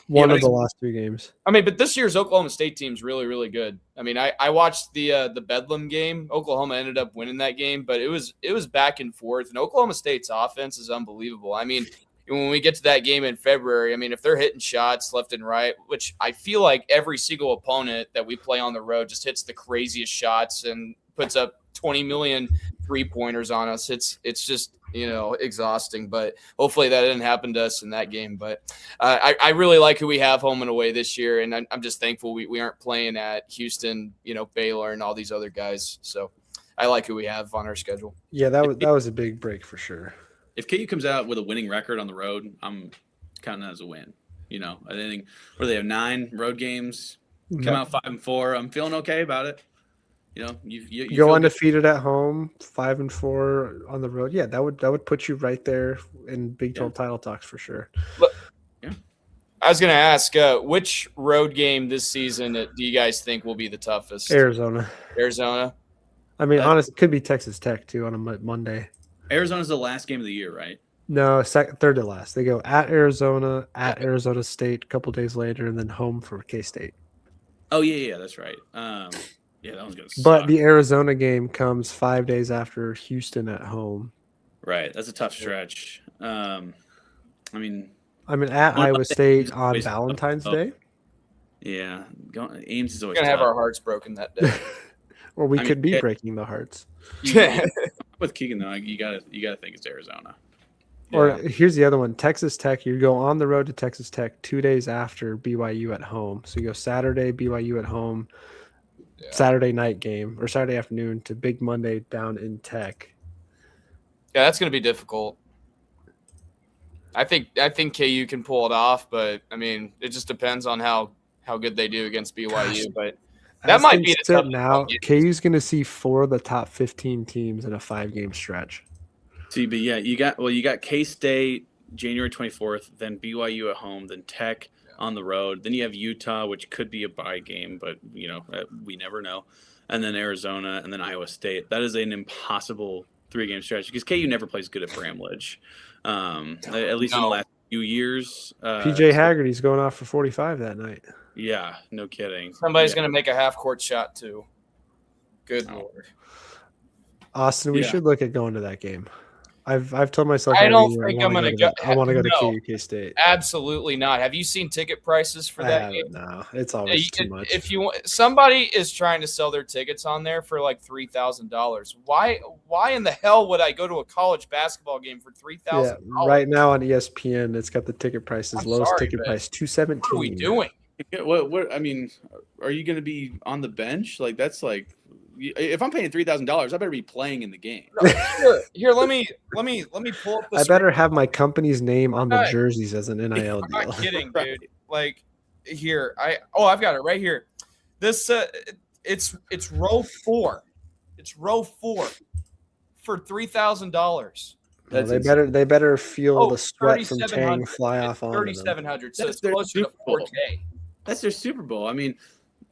One of the last 3 games. I mean, but this year's Oklahoma State team's really, really good. I mean, I watched the Bedlam game. Oklahoma ended up winning that game, but it was back and forth. And Oklahoma State's offense is unbelievable. I mean, when we get to that game in February, I mean, if they're hitting shots left and right, which I feel like every single opponent that we play on the road just hits the craziest shots and puts up 20 million 3-pointers on us. It's just, exhausting, but hopefully that didn't happen to us in that game. But I really like who we have home and away this year. And I'm just thankful we aren't playing at Houston, Baylor and all these other guys. So I like who we have on our schedule. Yeah, that was a big break for sure. If KU comes out with a winning record on the road, I'm counting that as a win. I think where they have 9 road games, come out 5-4. I'm feeling okay about it. You go undefeated at home, 5-4 on the road. Yeah, that would put you right there in Big 12 title talks for sure. Yeah. I was going to ask, which road game this season do you guys think will be the toughest? Arizona. I mean, honestly, it could be Texas Tech too on a Monday. Arizona's the last game of the year, right? No, third to last. They go at Arizona, at Arizona State a couple days later, and then home for K-State. Oh, yeah, that's right. Yeah, that one's going to suck. But the Arizona game comes 5 days after Houston at home. Right. That's a tough stretch. I mean, at Iowa State on Valentine's Day. Yeah. Ames is always going to have our hearts broken that day. Or we could be breaking the hearts. With Keegan, though, you gotta think it's Arizona. Or here's the other one. Texas Tech, you go on the road to Texas Tech 2 days after BYU at home. So you go Saturday, BYU at home. Saturday night game or Saturday afternoon to Big Monday down in Tech. Yeah, that's going to be difficult. I think KU can pull it off, but I mean, it just depends on how good they do against BYU. But that might be the now. KU's going to see 4 of the top 15 teams in a 5-game stretch. See, but yeah, you got K-State January 24th, then BYU at home, then Tech on the road. Then you have Utah, which could be a bye game, but we never know. And then Arizona, and then Iowa State. That is an impossible 3-game stretch because KU never plays good at Bramlage, at least in the last few years. PJ Haggerty's going off for 45 that night. Yeah, no kidding. Somebody's going to make a half-court shot too. Good Lord. Austin, we should look at going to that game. I've told myself I don't think I'm going to go. I want to go to KU K-State. Absolutely not. Have you seen ticket prices for that game? No, it's always too much. If you somebody is trying to sell their tickets on there for like $3,000, why in the hell would I go to a college basketball game for $3,000? Yeah, right now on ESPN, it's got the ticket prices. Lowest ticket price $217. What are we doing? What? I mean, are you going to be on the bench? Like that's like. If I'm paying $3,000, I better be playing in the game. Here, let me pull up. I better have my company's name on the jerseys as an NIL deal. I'm not kidding, dude. Like here, I've got it right here. This it's row 4. It's row 4 for $3,000. They better feel the sweat from Tang fly off on them. 3,700. So it's closer to 4K. That's their Super Bowl. I mean.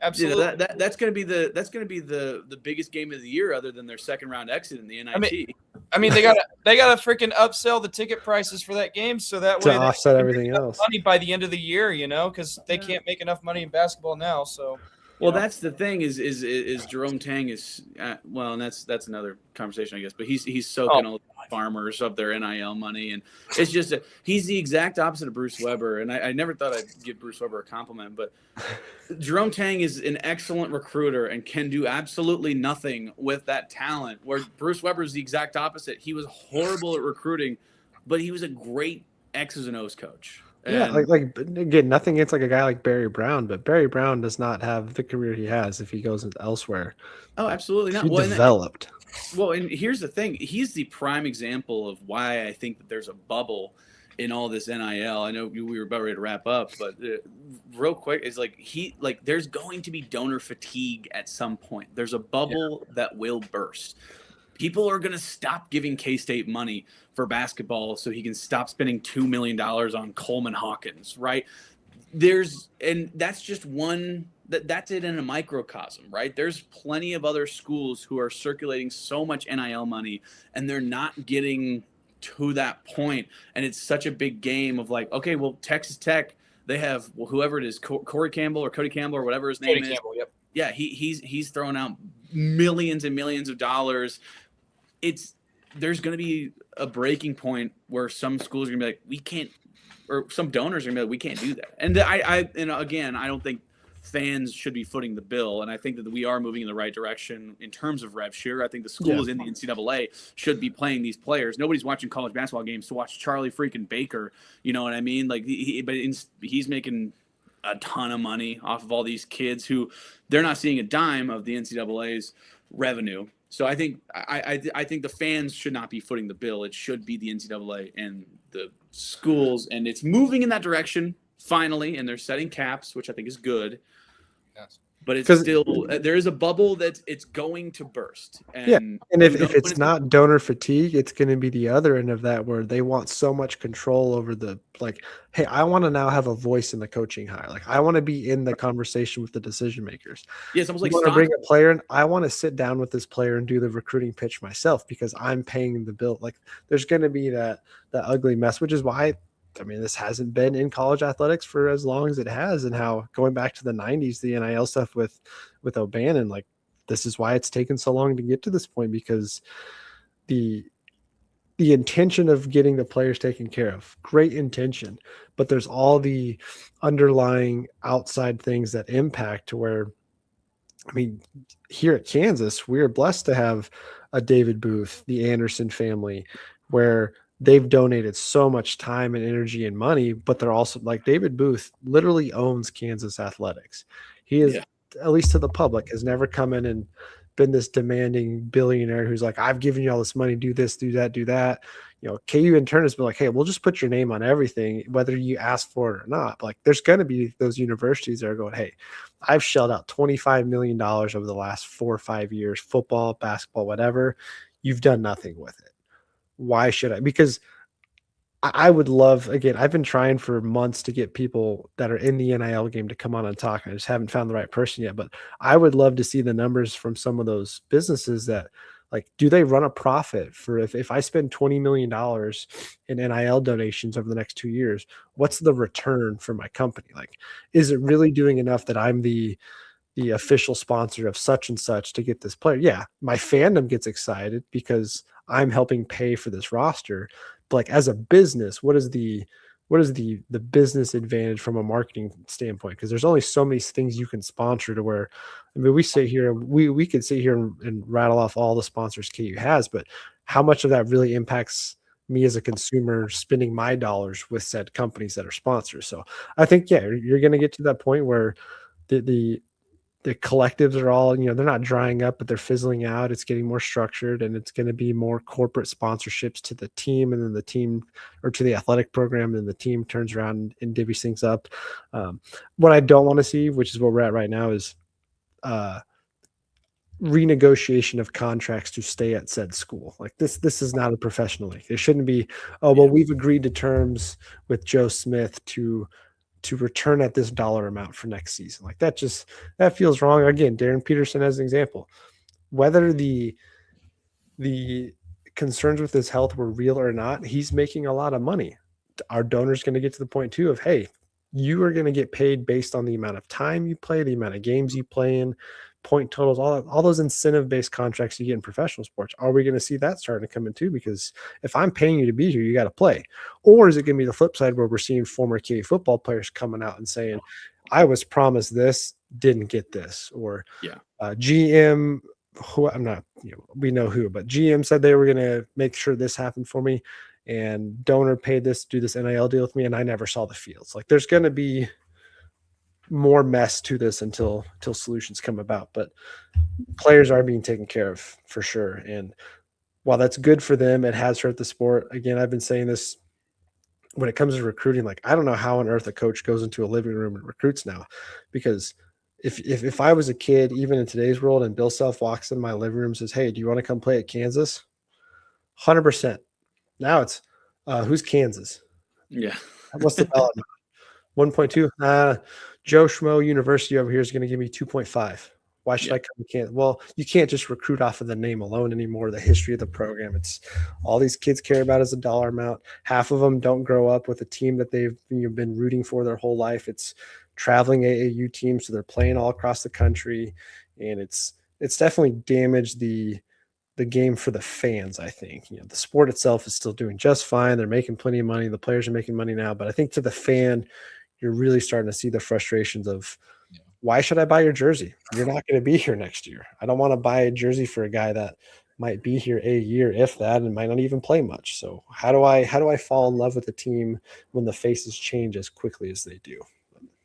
Absolutely. That's going to be the biggest game of the year, other than their second round exit in the NIT. I mean they gotta freaking upsell the ticket prices for that game so that way to offset everything else. Money by the end of the year, because they can't make enough money in basketball now. So. Well, that's the thing is Jerome Tang is well, and that's another conversation, I guess. But he's soaking all the farmers of their NIL money, and it's just he's the exact opposite of Bruce Weber. And I never thought I'd give Bruce Weber a compliment, but Jerome Tang is an excellent recruiter and can do absolutely nothing with that talent. Where Bruce Weber is the exact opposite. He was horrible at recruiting, but he was a great X's and O's coach. Yeah, like again, nothing against like a guy like Barry Brown, but Barry Brown does not have the career he has if he goes elsewhere. Oh, absolutely not. He developed. And here's the thing: he's the prime example of why I think that there's a bubble in all this NIL. I know we were about ready to wrap up, but real quick, it's like there's going to be donor fatigue at some point. There's a bubble that will burst. People are going to stop giving K-State money for basketball so he can stop spending $2 million on Coleman Hawkins, right? And that's just one, that's it in a microcosm, right? There's plenty of other schools who are circulating so much NIL money and they're not getting to that point. And it's such a big game of like, okay, well, Texas Tech, they have whoever it is, Corey Campbell or Cody Campbell or whatever his name is. Campbell, yep. Yeah, he's throwing out millions and millions of dollars. There's going to be a breaking point where some schools are going to be like, we can't, or some donors are going to be like, we can't do that. And again, I don't think fans should be footing the bill. And I think that we are moving in the right direction in terms of rev share. I think the schools in the NCAA should be playing these players. Nobody's watching college basketball games to watch Charlie freaking Baker. You know what I mean? Like, he's making a ton of money off of all these kids who they're not seeing a dime of the NCAA's revenue. So I think the fans should not be footing the bill. It should be the NCAA and the schools, and it's moving in that direction finally. And they're setting caps, which I think is good. Yes. But it's still there is a bubble it's going to burst. And if it's not donor fatigue, it's going to be the other end of that where they want so much control over the like, hey, I want to now have a voice in the coaching hire. Like I want to be in the conversation with the decision makers. Yeah, it's almost like want to bring a player in. I want to sit down with this player and do the recruiting pitch myself because I'm paying the bill. Like there's going to be that ugly mess, which is why. I mean, this hasn't been in college athletics for as long as it has, and how going back to the 90s, the NIL stuff with O'Bannon, like this is why it's taken so long to get to this point, because the intention of getting the players taken care of, great intention, but there's all the underlying outside things that impact to where, I mean, here at Kansas, we're blessed to have a David Booth, the Anderson family, where they've donated so much time and energy and money, but they're also like David Booth literally owns Kansas athletics. He is, at least to the public, has never come in and been this demanding billionaire who's like, I've given you all this money, do this, do that, do that. You know, KU in turn has been like, hey, we'll just put your name on everything, whether you ask for it or not. But like, there's going to be those universities that are going, hey, I've shelled out $25 million over the last 4 or 5 years, football, basketball, whatever. You've done nothing with it. Why should I? Because I would love, again, I've been trying for months to get people that are in the NIL game to come on and talk. I just haven't found the right person yet, but I would love to see the numbers from some of those businesses that, like, do they run a profit for if I spend $20 million in NIL donations over the next 2 years, what's the return for my company? Like, is it really doing enough that I'm the official sponsor of such and such to get this player? Yeah, my fandom gets excited because I'm helping pay for this roster. But like as a business, what is the business advantage from a marketing standpoint? Because there's only so many things you can sponsor to where, I mean, we sit here, we could sit here and rattle off all the sponsors KU has, but how much of that really impacts me as a consumer spending my dollars with said companies that are sponsors? So I think, yeah, you're going to get to that point where the collectives are all, you know, they're not drying up, but they're fizzling out. It's getting more structured, and it's going to be more corporate sponsorships to the team, and then the team, or to the athletic program, and the team turns around and divvies things up. What I don't want to see, which is where we're at right now, is renegotiation of contracts to stay at said school. Like this is not a professional league. It shouldn't be, oh, well, we've agreed to terms with Joe Smith to return at this dollar amount for next season. Like that feels wrong. Again, Darren Peterson as an example, whether the concerns with his health were real or not, he's making a lot of money. Our donors going to get to the point too of, hey, you are going to get paid based on the amount of time you play, the amount of games you play in, point totals, all those incentive-based contracts you get in professional sports. Are we going to see that starting to come in too? Because if I'm paying you to be here, you got to play. Or is it going to be the flip side where we're seeing former KU football players coming out and saying, I was promised this, didn't get this? Or GM, who I'm not, you know, we know who, but GM said they were going to make sure this happened for me, and donor paid this, do this NIL deal with me, and I never saw the fields. Like there's going to be more mess to this until solutions come about, but players are being taken care of for sure. And while that's good for them, it has hurt the sport. Again, I've been saying this when it comes to recruiting, like I don't know how on earth a coach goes into a living room and recruits now, because if I was a kid, even in today's world, and Bill Self walks in my living room and says, "Hey, do you want to come play at Kansas?" 100%. Now it's who's Kansas? Yeah. What's the dollar amount? 1.2. Joe Schmo University over here is going to give me 2.5. Why should I come to Kansas? Well, you can't just recruit off of the name alone anymore. The history of the program. It's all these kids care about is a dollar amount. Half of them don't grow up with a team that they've been rooting for their whole life. It's traveling AAU teams, so they're playing all across the country, and it's definitely damaged the game for the fans. I think the sport itself is still doing just fine. They're making plenty of money. The players are making money now, but I think to the fan, you're really starting to see the frustrations of why should I buy your jersey? You're not going to be here next year. I don't want to buy a jersey for a guy that might be here a year, if that, and might not even play much. So how do I fall in love with the team when the faces change as quickly as they do?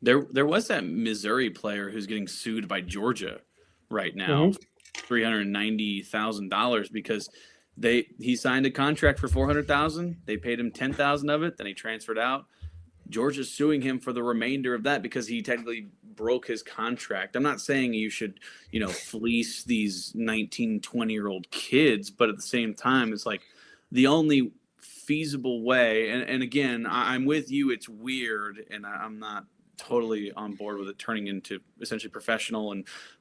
There was that Missouri player who's getting sued by Georgia right now, $390,000 because he signed a contract for $400,000. They paid him $10,000 of it. Then he transferred out. Georgia's suing him for the remainder of that because he technically broke his contract. I'm not saying you should, fleece these 19, 20-year-old kids, but at the same time, it's like the only feasible way. And again, I'm with you. It's weird, and I'm not totally on board with it turning into essentially professional.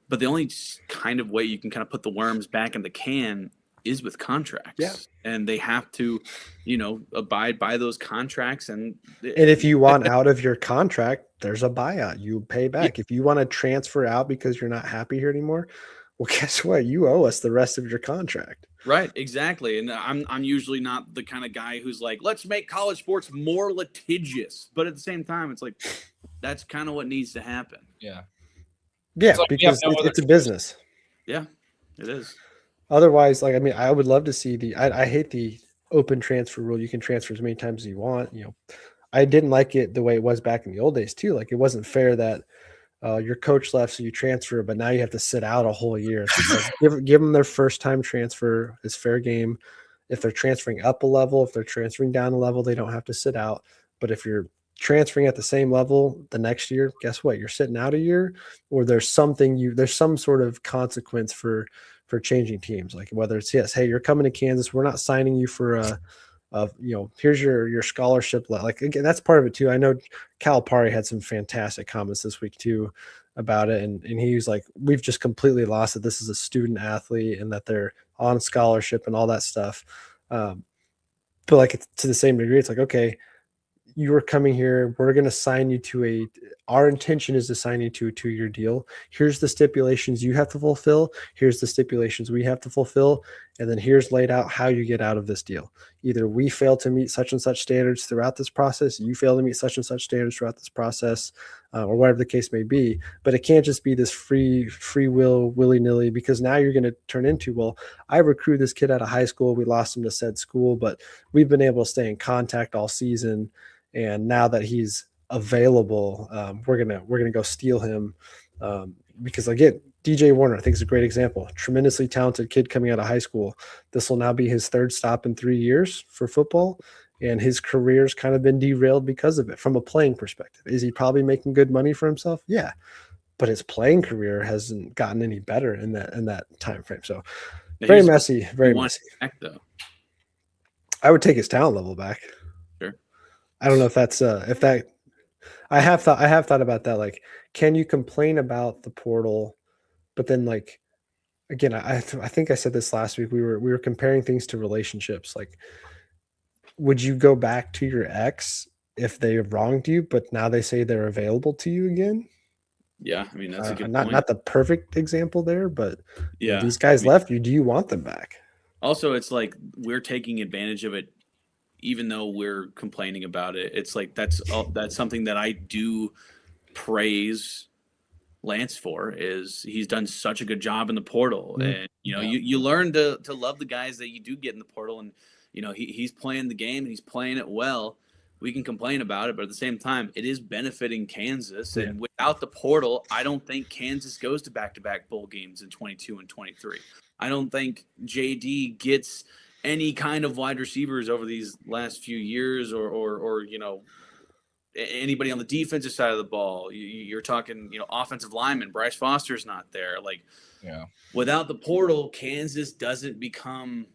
But the only kind of way you can kind of put the worms back in the can is with contracts. Yeah. And they have to, abide by those contracts. And if you want out of your contract, there's a buyout. You pay back. If you want to transfer out because you're not happy here anymore, well, guess what? You owe us the rest of your contract. Right, exactly. And I'm usually not the kind of guy who's like, let's make college sports more litigious. But at the same time, it's like, that's kind of what needs to happen. Yeah. Yeah, because it's a business. Yeah, it is. Otherwise, I would love to see I hate the open transfer rule. You can transfer as many times as you want. I didn't like it the way it was back in the old days too. Like it wasn't fair that your coach left, so you transfer, but now you have to sit out a whole year. So give them their first time transfer is fair game. If they're transferring up a level, if they're transferring down a level, they don't have to sit out. But if you're transferring at the same level the next year, guess what? You're sitting out a year, or there's some sort of consequence for changing teams. Like whether it's, yes, hey, you're coming to Kansas, we're not signing you for here's your scholarship. Like again, that's part of it too. I know Calipari had some fantastic comments this week too about it, and he was like, we've just completely lost it. This is a student athlete and that they're on scholarship and all that stuff. But like to the same degree, it's like, okay, you are coming here. We're going to sign you our intention is to sign you to a 2-year deal. Here's the stipulations you have to fulfill. Here's the stipulations we have to fulfill. And then here's laid out how you get out of this deal. Either we fail to meet such and such standards throughout this process, you fail to meet such and such standards throughout this process, or whatever the case may be. But it can't just be this free will, willy-nilly, because now you're going to turn into, well, I recruited this kid out of high school. We lost him to said school, but we've been able to stay in contact all season. And now that he's available, we're gonna go steal him because again, DJ Warner I think is a great example. Tremendously talented kid coming out of high school. This will now be his third stop in 3 years for football, and his career's kind of been derailed because of it. From a playing perspective, is he probably making good money for himself? Yeah, but his playing career hasn't gotten any better in that time frame. So very messy, very messy. Back, though. I would take his talent level back. I don't know if that's I have thought about that. Like, can you complain about the portal, but then like, again, I think I said this last week. We were comparing things to relationships. Like, would you go back to your ex if they wronged you, but now they say they're available to you again? Yeah, I mean that's a good not point. Not the perfect example there, but yeah, these guys left you. Do you want them back? Also, it's like we're taking advantage of it. Even though we're complaining about it, it's like that's something that I do praise Lance for. Is he's done such a good job in the portal, and you learn to love the guys that you do get in the portal, and he's playing the game and he's playing it well. We can complain about it, but at the same time, it is benefiting Kansas. And without the portal, I don't think Kansas goes to back-to-back bowl games in 22 and 23. I don't think JD gets any kind of wide receivers over these last few years, or anybody on the defensive side of the ball. You're talking, offensive lineman. Bryce Foster's not there. Like, Yeah. Without the portal, Kansas doesn't become.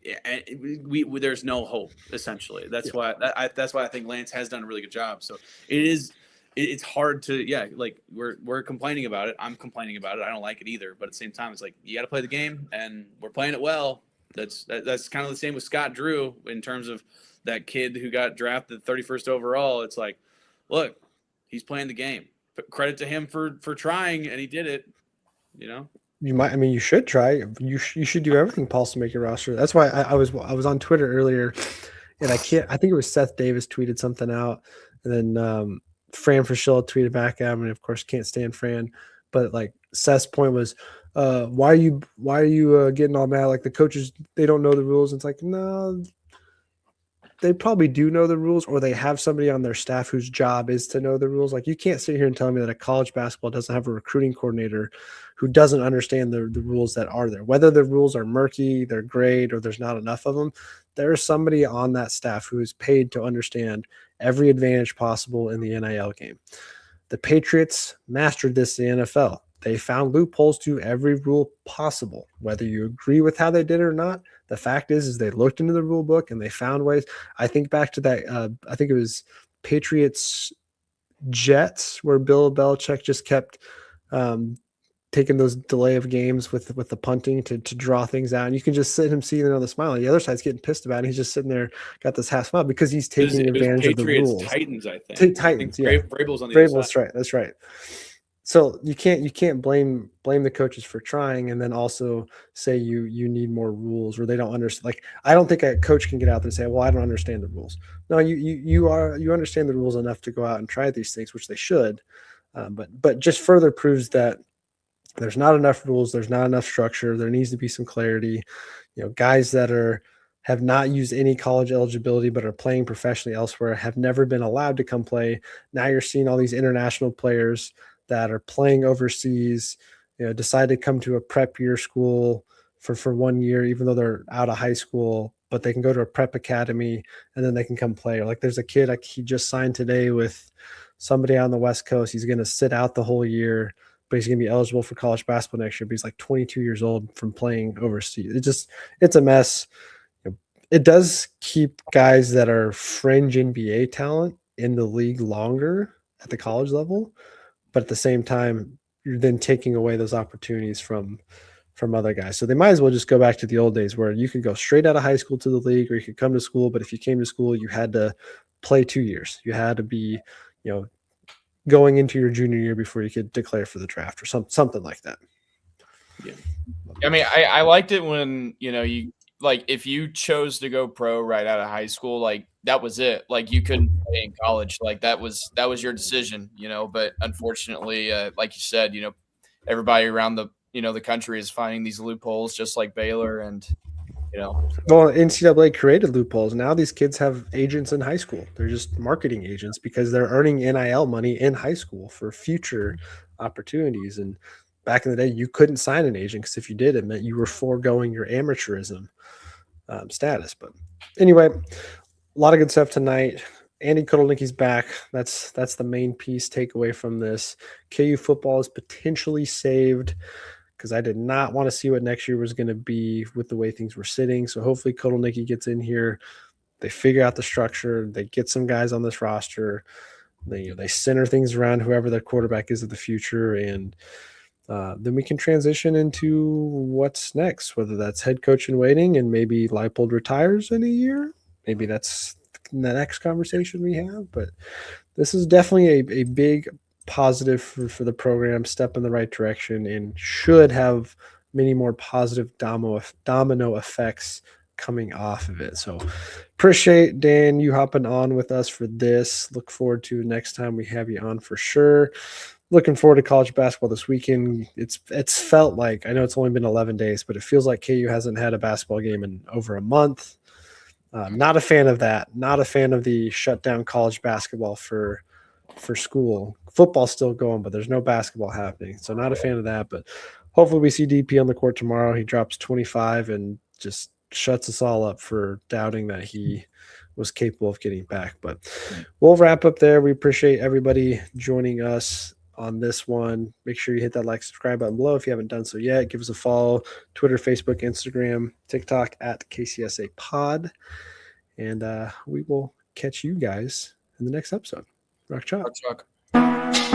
There's no hope. Essentially, that's why I think Lance has done a really good job. So it's hard to like we're complaining about it. I'm complaining about it. I don't like it either. But at the same time, it's like you got to play the game, and we're playing it well. That's kind of the same with Scott Drew in terms of that kid who got drafted 31st overall. It's like, look, he's playing the game. Credit to him for trying, and he did it. You should try. You should do everything possible to make your roster. That's why I was on Twitter earlier, and I think it was Seth Davis tweeted something out, and then Fran Fraschilla tweeted back at him, and of course can't stand Fran, but like Seth's point was, why are you getting all mad? Like the coaches, they don't know the rules. It's like, no, they probably do know the rules, or they have somebody on their staff whose job is to know the rules. Like you can't sit here and tell me that a college basketball doesn't have a recruiting coordinator who doesn't understand the rules that are there, whether the rules are murky, they're great, or there's not enough of them. There is somebody on that staff who is paid to understand every advantage possible in the NIL game. The Patriots mastered this in the NFL. They found loopholes to every rule possible, whether you agree with how they did it or not. The fact is they looked into the rule book and they found ways. I think back to that. I think it was Patriots Jets where Bill Belichick just kept taking those delay of games with the punting to draw things out. And you can just sit him seeing another smile. And the other side's getting pissed about it. He's just sitting there, got this half smile because he's taking advantage of the rules. Titans, I think. Titans, yeah. Vrabel's on the other side. Right. That's right. So you can't blame the coaches for trying and then also say you need more rules or they don't understand. Like I don't think a coach can get out there and say, well, I don't understand the rules. No, you understand the rules enough to go out and try these things, which they should. But just further proves that there's not enough rules, there's not enough structure, there needs to be some clarity. Guys that have not used any college eligibility but are playing professionally elsewhere have never been allowed to come play. Now you're seeing all these international players that are playing overseas, decide to come to a prep year school for 1 year, even though they're out of high school, but they can go to a prep academy and then they can come play. Like there's a kid, he just signed today with somebody on the West Coast. He's going to sit out the whole year, but he's going to be eligible for college basketball next year. But he's like 22 years old from playing overseas. It's a mess. It does keep guys that are fringe NBA talent in the league longer at the college level. But at the same time, you're then taking away those opportunities from other guys. So they might as well just go back to the old days where you could go straight out of high school to the league, or you could come to school. But if you came to school, you had to play 2 years. You had to be, going into your junior year before you could declare for the draft or something like that. Yeah. I mean, I liked it when, you like if you chose to go pro right out of high school, like that was it. Like you couldn't play in college. Like that was your decision, But unfortunately, like you said, everybody around the country is finding these loopholes, just like Baylor, and Well, NCAA created loopholes. Now these kids have agents in high school. They're just marketing agents because they're earning NIL money in high school for future opportunities. And back in the day, you couldn't sign an agent because if you did, it meant you were foregoing your amateurism status. But anyway, a lot of good stuff tonight. Andy Kotelnicki's back. That's the main piece takeaway from this. KU football is potentially saved because I did not want to see what next year was going to be with the way things were sitting. So hopefully Kotelnicki gets in here. They figure out the structure. They get some guys on this roster. They center things around whoever their quarterback is of the future. And then we can transition into what's next, whether that's head coach in waiting and maybe Leipold retires in a year. Maybe that's the next conversation we have. But this is definitely a big positive for the program, step in the right direction, and should have many more positive domino effects coming off of it. So appreciate, Dan, you hopping on with us for this. Look forward to next time we have you on for sure. Looking forward to college basketball this weekend. It's felt like, I know it's only been 11 days, but it feels like KU hasn't had a basketball game in over a month. Not a fan of that. Not a fan of the shut down college basketball for school. Football's still going, but there's no basketball happening. So not a fan of that, but hopefully we see DP on the court tomorrow. He drops 25 and just shuts us all up for doubting that he was capable of getting back. But we'll wrap up there. We appreciate everybody joining us on this one. Make sure you hit that like, subscribe button below if you haven't done so yet. Give us a follow, Twitter, Facebook, Instagram, TikTok at KCSA Pod. And we will catch you guys in the next episode. Rock Chalk. Rock Chalk.